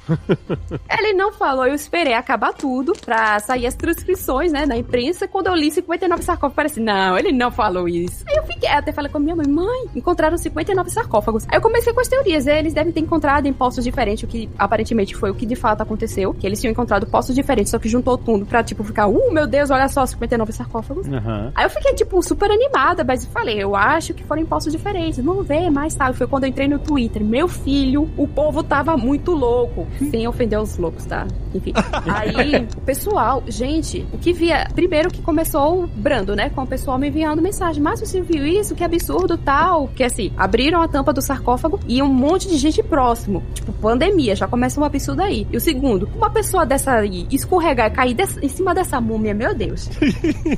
Ele não falou, eu esperei acabar tudo pra sair as transcrições, né, na imprensa. Quando eu li 59 sarcófagos, parece, não, ele não falou isso. Aí eu fiquei, até falei com a minha mãe, encontraram 59 sarcófagos. Aí eu comecei com as teorias, eles devem ter encontrado em postos diferentes, o que aparentemente foi o que de fato aconteceu, que eles tinham encontrado postos diferentes, só que juntou tudo pra, tipo, ficar, meu Deus, olha só, 59 sarcófagos. Aí eu fiquei, tipo, super animada, mas falei, eu acho que foram em postos diferentes, vamos ver mais tarde. Foi quando eu entrei no Twitter, meu filho, o povo tava muito louco, sem ofender os loucos, tá? Enfim. Aí, o pessoal, gente, o que via, primeiro que começou o brando, né, com o pessoal me enviando mensagem, mas você viu isso? Que absurdo, tal, que assim, abriram a tampa do sarcófago e um monte de gente próximo, tipo, pandemia, já começa um absurdo aí. E o segundo, uma pessoa dessa aí escorregar e cair em cima dessa múmia, meu Deus.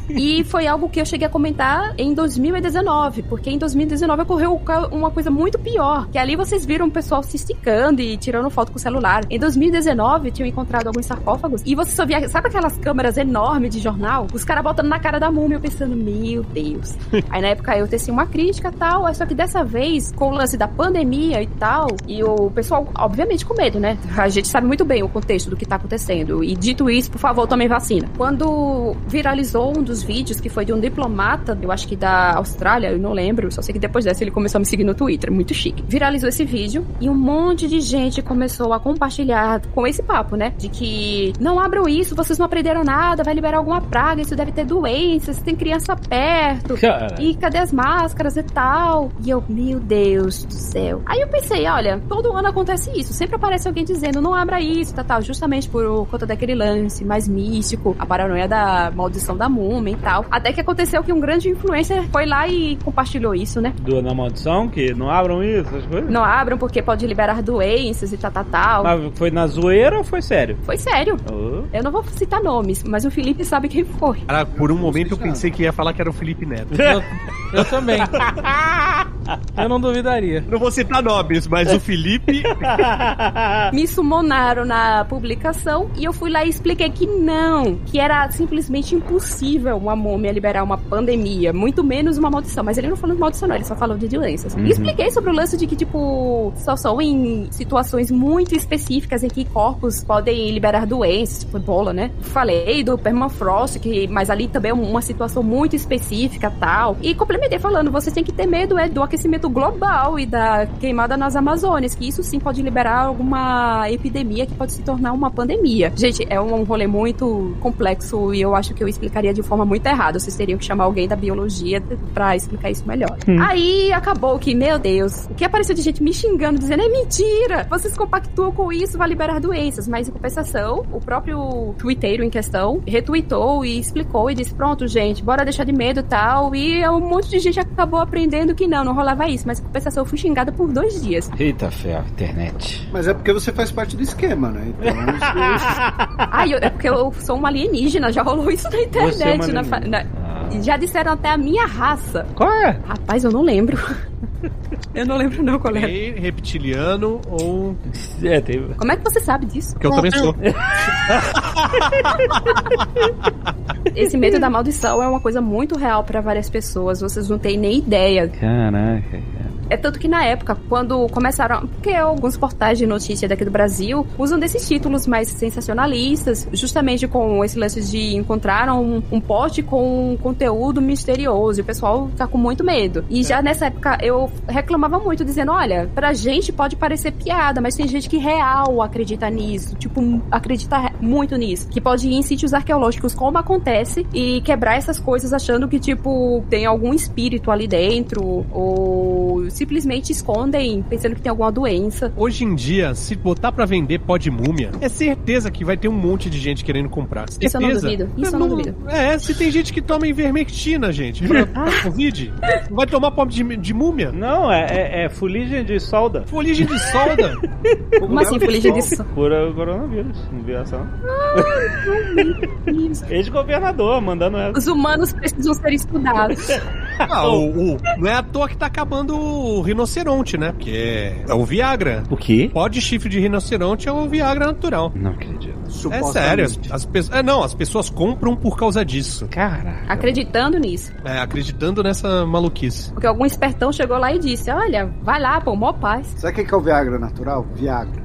E foi algo que eu cheguei a comentar em 2019, porque em 2019 ocorreu uma coisa muito pior, que ali vocês viram o pessoal se esticando e tirando foto com o celular. Em 2019 tinham encontrado alguns sarcófagos e você só via, sabe aquelas câmeras enormes de jornal? Os caras botando na cara da múmia, eu pensando, meu Deus. Aí na época eu teci uma crítica e tal, só que dessa vez, com o lance da pandemia e tal, e o pessoal, obviamente, com medo, né? A gente sabe muito bem o contexto do que tá acontecendo. E dito isso, por favor, tomem vacina. Quando viralizou um dos vídeos, que foi de um diplomata, eu acho que da Austrália, eu não lembro, só sei que depois dessa ele começou a me seguir no Twitter, muito chique. Viralizou esse vídeo e um monte de gente começou a compartilhar com esse papo, né? De que não abram isso, vocês não aprenderam nada, vai liberar alguma praga, isso deve ter doenças, tem criança perto. E cadê as máscaras e tal? E eu, meu Deus do céu. Aí eu pensei, olha, todo ano acontece isso, sempre aparece alguém dizendo, não abra isso, tal, justamente por conta daquele lance mais místico, a paranoia da maldição da múmia e tal. Até que aconteceu que um grande influencer foi lá e compartilhou isso, né? Da maldição, que não abram isso, essas coisas? Não abram porque pode liberar doenças e tal. Mas foi na zoeira ou foi sério? Foi sério. Eu não vou citar nomes, mas o Felipe sabe quem foi. Cara, por um momento eu pensei que ia falar que era o Felipe Neto. Eu também. Eu não duvidaria. Não vou citar nomes, mas o Felipe... Me sumonaram na publicação e eu fui lá e expliquei que não, que era simplesmente impossível uma múmia liberar uma pandemia, muito menos uma maldição. Mas ele não falou de maldição, não, ele só falou de doenças. E expliquei sobre o lance de que, tipo, só são em situações muito específicas em que corpos podem liberar doenças, tipo ebola, né? Falei do permafrost, mas ali também é uma situação muito específica, tal. E complementei falando, vocês têm que ter medo do aquecimento global e da queimada nas Amazônias, que isso sim pode liberar alguma epidemia que pode se tornar uma pandemia. Gente, é um rolê muito complexo e eu acho que eu explicaria de forma muito errada. Vocês teriam que chamar alguém da biologia pra explicar isso melhor. Aí acabou que, meu Deus, o que apareceu de gente me xingando, dizendo, é mentira, vocês compactuam com isso, vai liberar doenças. Mas em compensação, o próprio twitteiro em questão retweetou e explicou e disse, pronto, gente, bora deixar de medo e tal. E um monte de gente acabou aprendendo que não rolava isso. Mas em compensação, eu fui xingada por 2 dias. Eita fé, internet. Mas é porque você faz parte do esquema, né? Então, é porque eu sou uma alienígena, já rolou isso na internet. Já disseram até a minha raça. Qual é? Rapaz, eu não lembro. Eu não lembro não, colega. Reptiliano ou... teve. Como é que você sabe disso? Porque eu também sou. Esse medo da maldição é uma coisa muito real pra várias pessoas. Vocês não têm nem ideia. Caraca. É tanto que na época, quando começaram... Porque alguns portais de notícia daqui do Brasil usam desses títulos mais sensacionalistas, justamente com esse lance de encontrar um pote com conteúdo misterioso. E o pessoal tá com muito medo. E já nessa época eu reclamava muito, dizendo, olha, pra gente pode parecer piada, mas tem gente que real acredita nisso. Tipo, acredita muito nisso. Que pode ir em sítios arqueológicos, como acontece, e quebrar essas coisas achando que, tipo, tem algum espírito ali dentro, ou simplesmente escondem pensando que tem alguma doença. Hoje em dia, se botar pra vender pó de múmia, é certeza que vai ter um monte de gente querendo comprar. Certeza. Isso eu não duvido. Isso eu não duvido. Se tem gente que toma ivermectina, gente, pra Covid, vai tomar pó de múmia? Não, é fuligem de solda. Fuligem de solda? Como assim, fuligem de solda? Cura o coronavírus. Não viu essa, não? Ex-governador mandando essa. Os humanos precisam ser estudados. Não é à toa que tá acabando o rinoceronte, né? Porque é o Viagra. O quê? Pó de chifre de rinoceronte é o Viagra natural. Não acredito. É sério. As pessoas compram por causa disso. Caraca. Acreditando nisso. Acreditando nessa maluquice. Porque algum espertão chegou lá e disse, olha, vai lá, pô, mó paz. Sabe o que é o Viagra natural? Viagra.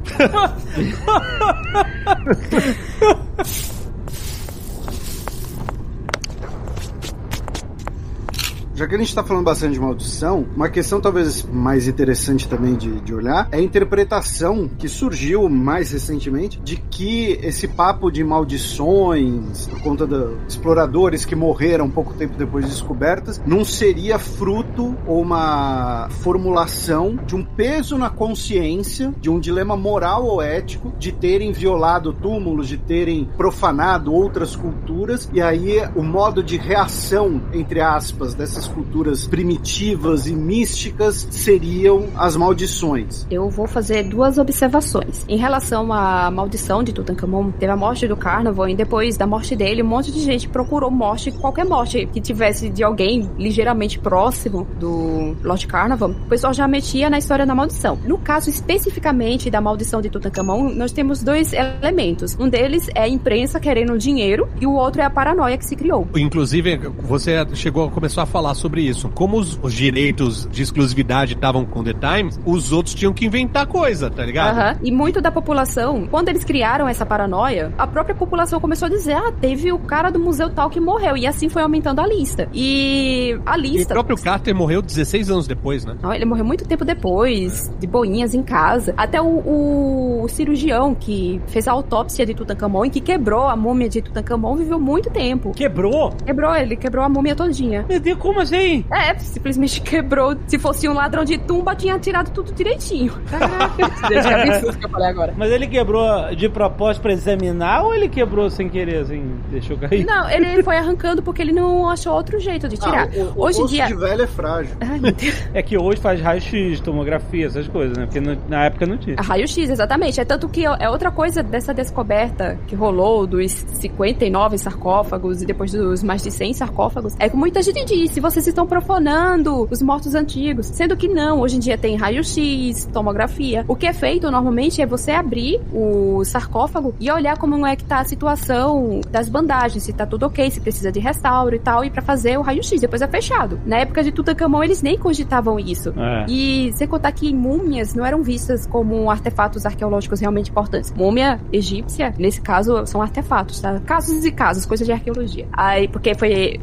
Já que a gente tá falando bastante de maldição, uma questão talvez mais interessante também de olhar é a interpretação que surgiu mais recentemente de que esse papo de maldições, por conta dos exploradores que morreram pouco tempo depois de descobertas, não seria fruto ou uma formulação de um peso na consciência, de um dilema moral ou ético, de terem violado túmulos, de terem profanado outras culturas, e aí o modo de reação, entre aspas, dessas culturas primitivas e místicas seriam as maldições. Eu vou fazer 2 observações. Em relação à maldição de Tutankhamon, teve a morte do Carnaval e depois da morte dele, um monte de gente procurou morte, qualquer morte que tivesse de alguém ligeiramente próximo do Lord Carnaval, o pessoal já metia na história da maldição. No caso especificamente da maldição de Tutankhamon, nós temos 2 elementos. Um deles é a imprensa querendo dinheiro e o outro é a paranoia que se criou. Inclusive, você começou a falar sobre isso. Como os direitos de exclusividade estavam com The Times, os outros tinham que inventar coisa, tá ligado? E muito da população, quando eles criaram essa paranoia, a própria população começou a dizer, teve o cara do museu tal que morreu, e assim foi aumentando a lista. E a lista... E o próprio Carter morreu 16 anos depois, né? Não, ele morreu muito tempo depois, de boinhas em casa. Até o cirurgião que fez a autópsia de Tutankhamon e que quebrou a múmia de Tutankhamon viveu muito tempo. Quebrou? Ele quebrou a múmia todinha. Meu Deus, como assim? Simplesmente quebrou. Se fosse um ladrão de tumba, tinha tirado tudo direitinho. Caraca, que eu falei agora. Mas ele quebrou de propósito pra examinar ou ele quebrou sem querer, assim, deixou cair? Não, ele foi arrancando porque ele não achou outro jeito de tirar. Hoje em dia... de velho é frágil. Ai, meu Deus. É que hoje faz raio-x, tomografia, essas coisas, né? Porque na época não tinha. Raio-x, exatamente. É tanto que é outra coisa dessa descoberta que rolou dos 59 sarcófagos e depois dos mais de 100 sarcófagos. É que muita gente disse, vocês estão profanando os mortos antigos. Sendo que não, hoje em dia tem raio-x, tomografia. O que é feito normalmente é você abrir o sarcófago e olhar como é que tá a situação das bandagens, se tá tudo ok, se precisa de restauro e tal, e pra fazer o raio-x, depois é fechado. Na época de Tutankhamon, eles nem cogitavam isso. E sem contar que múmias não eram vistas como artefatos arqueológicos realmente importantes. Múmia egípcia, nesse caso, são artefatos, tá? Casos e casos, coisas de arqueologia. Aí, porque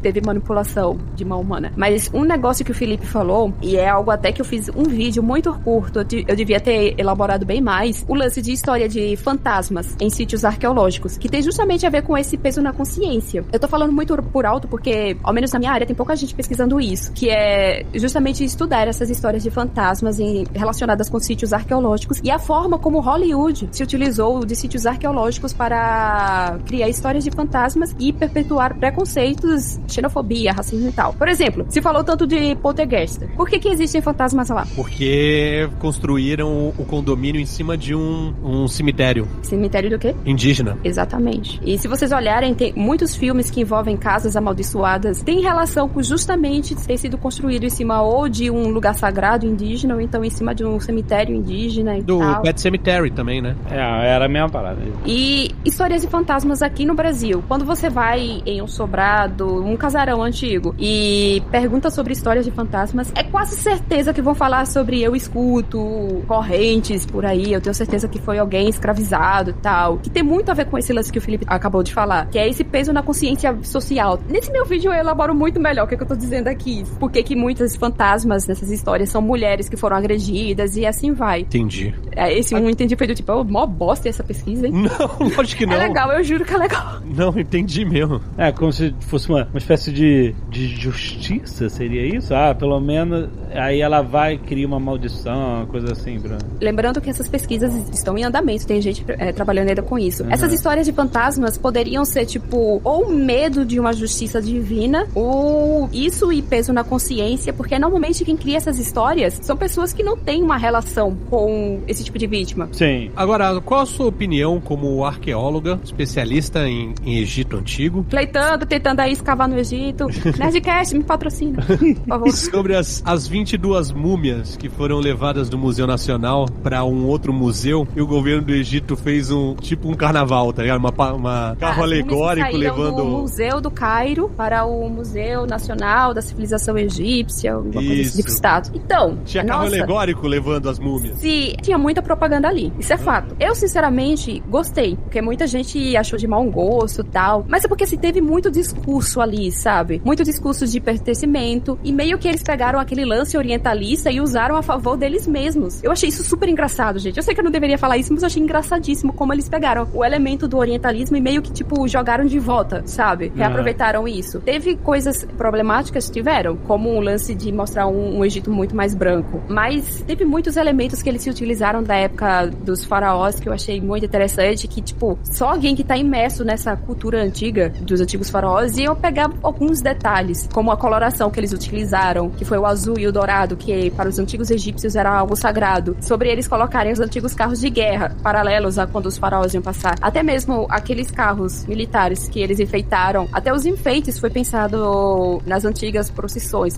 teve manipulação de mão humana. Mas um negócio que o Felipe falou, e é algo até que eu fiz um vídeo muito curto, eu devia ter elaborado bem mais, o lance de história de fantasmas em sítios arqueológicos, que tem justamente a ver com esse peso na consciência. Eu tô falando muito por alto porque, ao menos na minha área, tem pouca gente pesquisando isso, que é justamente estudar essas histórias de fantasmas relacionadas com sítios arqueológicos e a forma como Hollywood se utilizou de sítios arqueológicos para criar histórias de fantasmas e perpetuar preconceitos, xenofobia, racismo e tal. Por exemplo, se falou tanto de poltergeist. Por que existem fantasmas lá? Porque construíram o condomínio em cima de um cemitério. Cemitério do quê? Indígena. Exatamente. E se vocês olharem, tem muitos filmes que envolvem casas amaldiçoadas, tem relação com justamente ter sido construído em cima ou de um lugar sagrado indígena, ou então em cima de um cemitério indígena e do tal. Pet Cemetery também, né? Era a mesma parada. E histórias de fantasmas aqui no Brasil. Quando você vai em um sobrado, um casarão antigo, e pergunta sobre histórias de fantasmas, é quase certeza que vão falar sobre eu escuto correntes por aí, eu tenho certeza que foi alguém escravizado e tal, que tem muito a ver com esse lance que o Felipe acabou de falar, que é esse peso na consciência social. Nesse meu vídeo eu elaboro muito melhor o que eu tô dizendo aqui, porque que muitas fantasmas nessas histórias são mulheres que foram agredidas e assim vai. Entendi. Esse um entendi foi do tipo, mó bosta essa pesquisa, hein? Não, lógico que não. É legal, eu juro que é legal. Não, entendi mesmo. É, como se fosse uma espécie de justiça, seria isso? Ah, pelo menos aí ela vai e cria uma maldição, uma coisa assim, Bruno. Lembrando que essas pesquisas estão em andamento, tem gente trabalhando ainda com isso. Essas histórias de fantasmas poderiam ser, tipo, ou medo de uma justiça divina, ou isso e peso na consciência, porque normalmente quem cria essas histórias são pessoas que não têm uma relação com esse tipo de vítima. Sim. Agora, qual a sua opinião como arqueóloga, especialista em Egito Antigo? Pleitando, tentando aí escavar no Egito. Nerdcast, me patrocina, por favor. Sobre as 22 múmias que foram levadas do Museu Nacional para um outro museu, e o governo do Egito fez um carnaval, tá ligado? Uma carro alegórico levando... do Museu do Cairo para o Museu Nacional da Civilização Egípcia, uma coisa assim de status. Então, tinha carro alegórico levando as múmias. Sim, tinha muita propaganda ali. Isso é fato. Eu, sinceramente, gostei, porque muita gente achou de mau gosto e tal, mas é porque assim, teve muito discurso ali, sabe? Muito discurso de pertencimento, e meio que eles pegaram aquele lance orientalista e usaram a favor deles mesmos. Eu achei isso super engraçado, gente. Eu sei que eu não deveria falar isso, mas eu achei engraçadíssimo como eles pegaram o elemento do orientalismo e meio que, tipo, jogaram de volta, sabe? Reaproveitaram isso. Teve coisas problemáticas, tiveram, como o lance de mostrar um Egito muito mais branco, mas teve muitos elementos que eles se utilizaram da época dos faraós que eu achei muito interessante, que, tipo, só alguém que tá imerso nessa cultura antiga dos antigos faraós ia pegar alguns detalhes, como a coloração que eles utilizaram, que foi o azul e o dourado, que para os antigos egípcios era algo sagrado, sobre eles colocarem os antigos carros de guerra, paralelos a quando os faraós iam passar, até mesmo aqueles carros militares que eles enfeitaram, até os enfeites foi pensado nas antigas procissões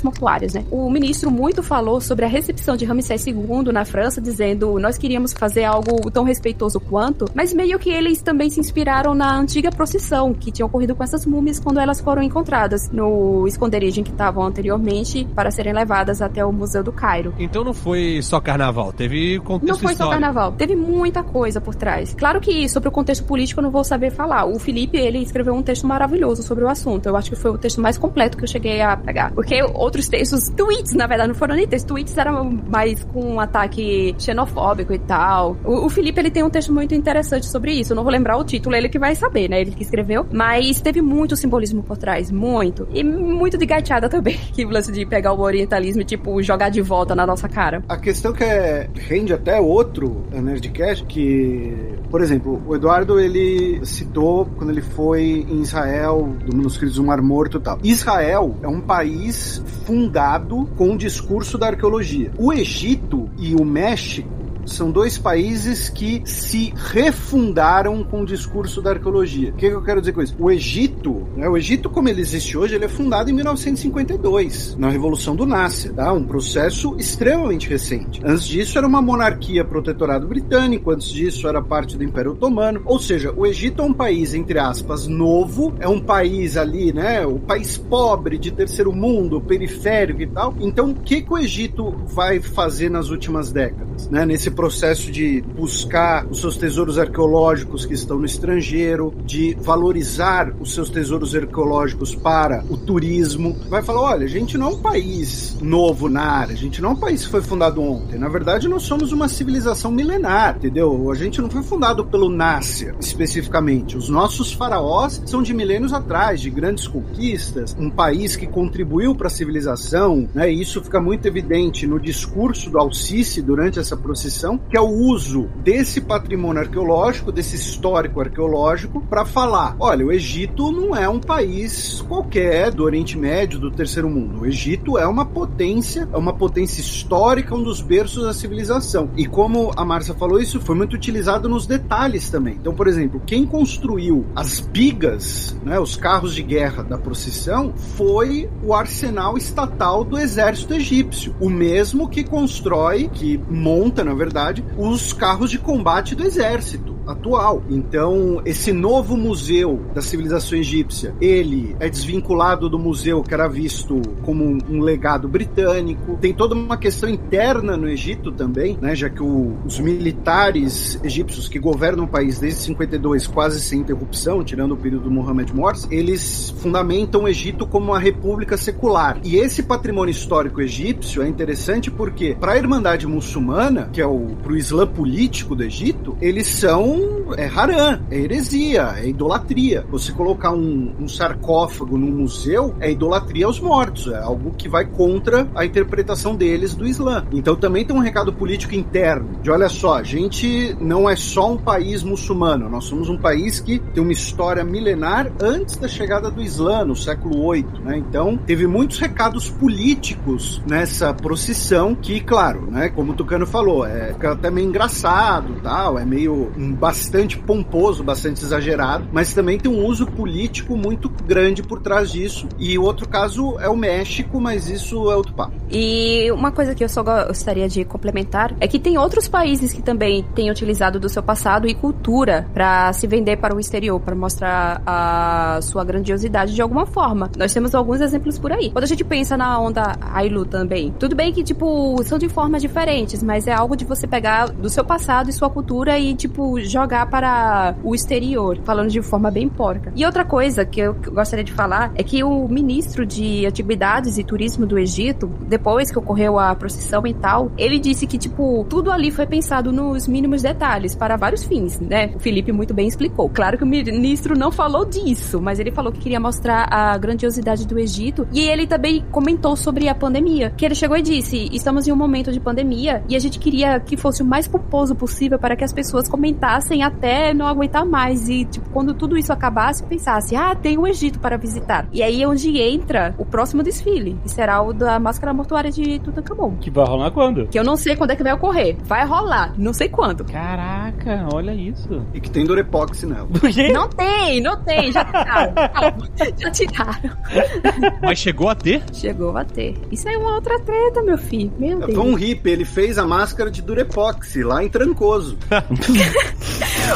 mortuárias, né? O ministro muito falou sobre a recepção de Ramsés II na França, dizendo, nós queríamos fazer algo tão respeitoso quanto, mas meio que eles também se inspiraram na antiga procissão que tinha ocorrido com essas múmias quando elas foram encontradas no esconderijo em que estavam anteriormente para serem levadas até o Museu do Cairo. Então não foi só carnaval, teve contexto Não foi histórico. só carnaval, teve muita coisa por trás. Claro que sobre o contexto político eu não vou saber falar. O Felipe, ele escreveu um texto maravilhoso sobre o assunto. Eu acho que foi o texto mais completo que eu cheguei a pegar. Porque outros textos, tweets, na verdade, não foram nem textos. Tweets eram mais com um ataque xenofóbico e tal. O Felipe, ele tem um texto muito interessante sobre isso. Eu não vou lembrar o título, ele que vai saber, né? Ele que escreveu. Mas teve muito simbolismo por trás, muito. E muito de gaiteada também. Que lance de pegar o orientalismo e, tipo, jogar de volta na nossa cara. A questão que rende até outro Nerdcast, que, por exemplo, o Eduardo, ele citou quando ele foi em Israel, do Manuscritos do Mar Morto e tal. Israel é um país fundado com o discurso da arqueologia. O Egito e o México são dois países que se refundaram com o discurso da arqueologia. O que eu quero dizer com isso? O Egito, né, o Egito como ele existe hoje, ele é fundado em 1952, na Revolução do Nasser, tá? Um processo extremamente recente. Antes disso era uma monarquia protetorado britânico, antes disso era parte do Império Otomano, ou seja, o Egito é um país, entre aspas, novo, é um país ali, né, o país pobre, de terceiro mundo, periférico e tal. Então, o que o Egito vai fazer nas últimas décadas, né, nesse processo de buscar os seus tesouros arqueológicos que estão no estrangeiro, de valorizar os seus tesouros arqueológicos para o turismo? Vai falar, olha, a gente não é um país novo na área, a gente não é um país que foi fundado ontem, na verdade nós somos uma civilização milenar, entendeu? A gente não foi fundado pelo Nasser, especificamente. Os nossos faraós são de milênios atrás, de grandes conquistas, um país que contribuiu para a civilização, né? E isso fica muito evidente no discurso do Al-Sisi durante essa procissão, que é o uso desse patrimônio arqueológico, desse histórico arqueológico, para falar, olha, o Egito não é um país qualquer do Oriente Médio, do terceiro mundo. O Egito é uma potência histórica, um dos berços da civilização. E como a Márcia falou, isso foi muito utilizado nos detalhes também. Então, por exemplo, quem construiu as bigas, né, os carros de guerra da procissão, foi o arsenal estatal do exército egípcio. O mesmo que constrói, que monta, na verdade, os carros de combate do exército atual. Então, esse novo museu da civilização egípcia, ele é desvinculado do museu que era visto como um legado britânico. Tem toda uma questão interna no Egito também, né, já que os militares egípcios que governam o país desde 52, quase sem interrupção, tirando o período do Mohamed Morsi, eles fundamentam o Egito como uma república secular. E esse patrimônio histórico egípcio é interessante porque, para a Irmandade Muçulmana, que é pro Islã político do Egito, eles são haram, é heresia, é idolatria. Você colocar um sarcófago num museu é idolatria aos mortos, é algo que vai contra a interpretação deles do Islã. Então também tem um recado político interno, de olha só, a gente não é só um país muçulmano, nós somos um país que tem uma história milenar antes da chegada do Islã, no século VIII, né? Então teve muitos recados políticos nessa procissão que, claro, né, como o Tucano falou, fica até meio engraçado, tal, é meio bastante pomposo, bastante exagerado, mas também tem um uso político muito grande por trás disso. E o outro caso é o México, mas isso é outro papo. E uma coisa que eu só gostaria de complementar é que tem outros países que também têm utilizado do seu passado e cultura para se vender para o exterior, para mostrar a sua grandiosidade de alguma forma. Nós temos alguns exemplos por aí. Quando a gente pensa na onda Ailu também, tudo bem que, tipo, são de formas diferentes, mas é algo de você pegar do seu passado e sua cultura e, tipo, jogar para o exterior, falando de forma bem porca. E outra coisa que eu gostaria de falar é que o ministro de Antiguidades e Turismo do Egito, depois que ocorreu a procissão e tal, ele disse que, tipo, tudo ali foi pensado nos mínimos detalhes para vários fins, né? O Felipe muito bem explicou. Claro que o ministro não falou disso, mas ele falou que queria mostrar a grandiosidade do Egito, e ele também comentou sobre a pandemia, que ele chegou e disse, estamos em um momento de pandemia e a gente queria que fosse o mais pomposo possível para que as pessoas comentassem até não aguentar mais e, tipo, quando tudo isso acabasse, pensasse, tem o Egito para visitar. E aí é onde entra o próximo desfile, que será o da máscara mortuária de Tutankhamon. Que vai rolar quando? Que eu não sei quando é que vai ocorrer. Vai rolar, não sei quando. Caraca, olha isso. E que tem Durepoxi nela. Não tem, já tiraram. Já tiraram. Mas chegou a ter? Chegou a ter. Isso é uma outra treta, meu filho. Meu Deus. Foi um hippie, ele fez a máscara de Durepoxi lá em Trancoso.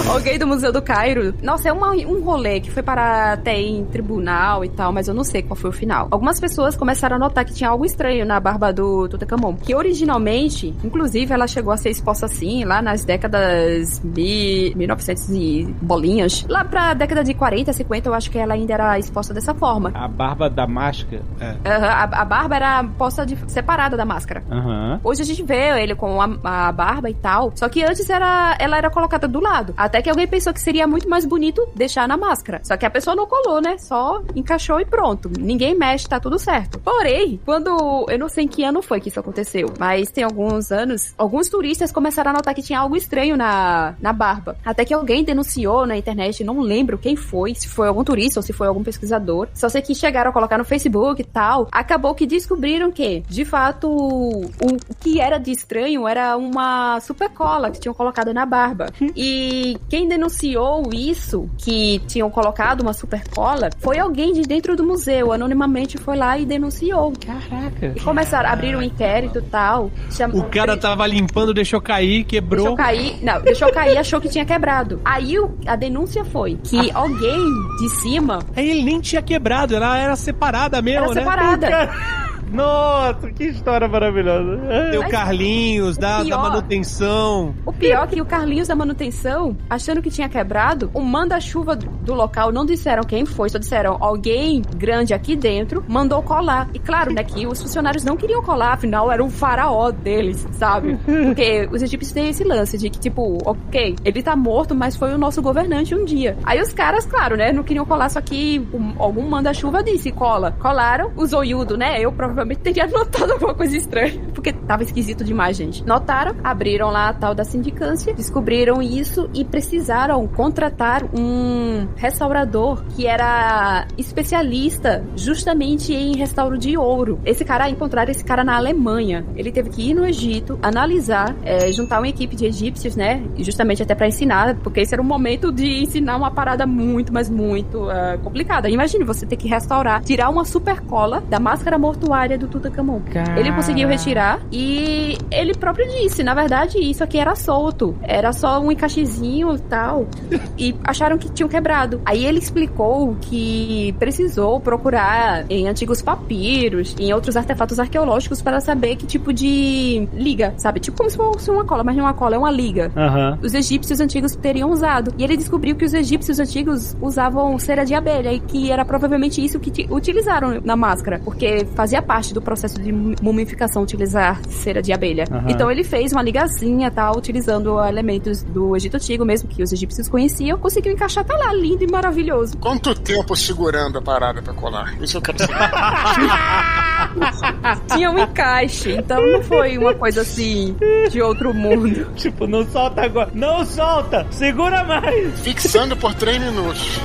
Alguém do Museu do Cairo. Nossa, é um rolê que foi para até em tribunal e tal, mas eu não sei qual foi o final. Algumas pessoas começaram a notar que tinha algo estranho na barba do Tutankhamon, que originalmente, inclusive, ela chegou a ser exposta assim, lá nas décadas 1900 e bolinhas. Lá pra década de 40, 50, eu acho que ela ainda era exposta dessa forma. A barba da máscara? A barba era posta separada da máscara. Hoje a gente vê ele com a barba e tal, só que antes ela era colocada do lado colado. Até que alguém pensou que seria muito mais bonito deixar na máscara. Só que a pessoa não colou, né? Só encaixou e pronto. Ninguém mexe, tá tudo certo. Porém, quando... Eu não sei em que ano foi que isso aconteceu, mas tem alguns anos, alguns turistas começaram a notar que tinha algo estranho na barba. Até que alguém denunciou na internet, não lembro quem foi, se foi algum turista ou se foi algum pesquisador. Só sei que chegaram a colocar no Facebook e tal. Acabou que descobriram que, de fato, o que era de estranho era uma super cola que tinham colocado na barba. E quem denunciou isso, que tinham colocado uma super cola, foi alguém de dentro do museu. Anonimamente foi lá e denunciou. Caraca. E começaram a abrir um inquérito e tal. O cara tava limpando, deixou cair, quebrou. Deixou cair, achou que tinha quebrado. Aí a denúncia foi que alguém de cima... Aí ele nem tinha quebrado, ela era separada mesmo, era separada. Nossa, que história maravilhosa. Tem o Carlinhos da manutenção. O pior é que o Carlinhos da manutenção, achando que tinha quebrado, o manda-chuva do local, não disseram quem foi, só disseram alguém grande aqui dentro mandou colar. E claro, né, que os funcionários não queriam colar, afinal era um faraó deles, sabe? Porque os egípcios têm esse lance de que, tipo, ok, ele tá morto, mas foi o nosso governante um dia. Aí os caras, claro, né, não queriam colar, só que algum manda-chuva disse, cola. Colaram, o zoiudo, né, eu provavelmente teria notado alguma coisa estranha, porque tava esquisito demais, gente. Notaram, abriram lá a tal da sindicância, descobriram isso e precisaram contratar um restaurador que era especialista justamente em restauro de ouro. Encontraram esse cara na Alemanha. Ele teve que ir no Egito, analisar, juntar uma equipe de egípcios, né, justamente até pra ensinar, porque esse era o momento de ensinar uma parada muito, mas muito complicada. Imagine você ter que restaurar, tirar uma super cola da máscara mortuária do Tutankhamon. Ele conseguiu retirar e ele próprio disse, na verdade, isso aqui era solto. Era só um encaixezinho e tal. E acharam que tinham quebrado. Aí ele explicou que precisou procurar em antigos papiros, em outros artefatos arqueológicos para saber que tipo de liga, sabe? Tipo como se fosse uma cola, mas não é uma cola, é uma liga. Os egípcios antigos teriam usado. E ele descobriu que os egípcios antigos usavam cera de abelha e que era provavelmente isso que utilizaram na máscara, porque fazia parte do processo de mumificação utilizar cera de abelha. Então ele fez uma ligazinha, tal, utilizando elementos do Egito Antigo, mesmo que os egípcios conheciam, conseguiu encaixar, tá lá, lindo e maravilhoso. Quanto tempo segurando a parada pra colar? Isso eu quero saber. Tinha um encaixe, então não foi uma coisa assim de outro mundo. Tipo, não solta agora. Não solta! Segura mais! Fixando por 3 minutos.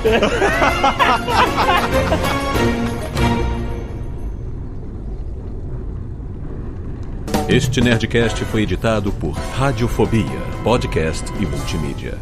Este Nerdcast foi editado por Radiofobia, podcast e multimídia.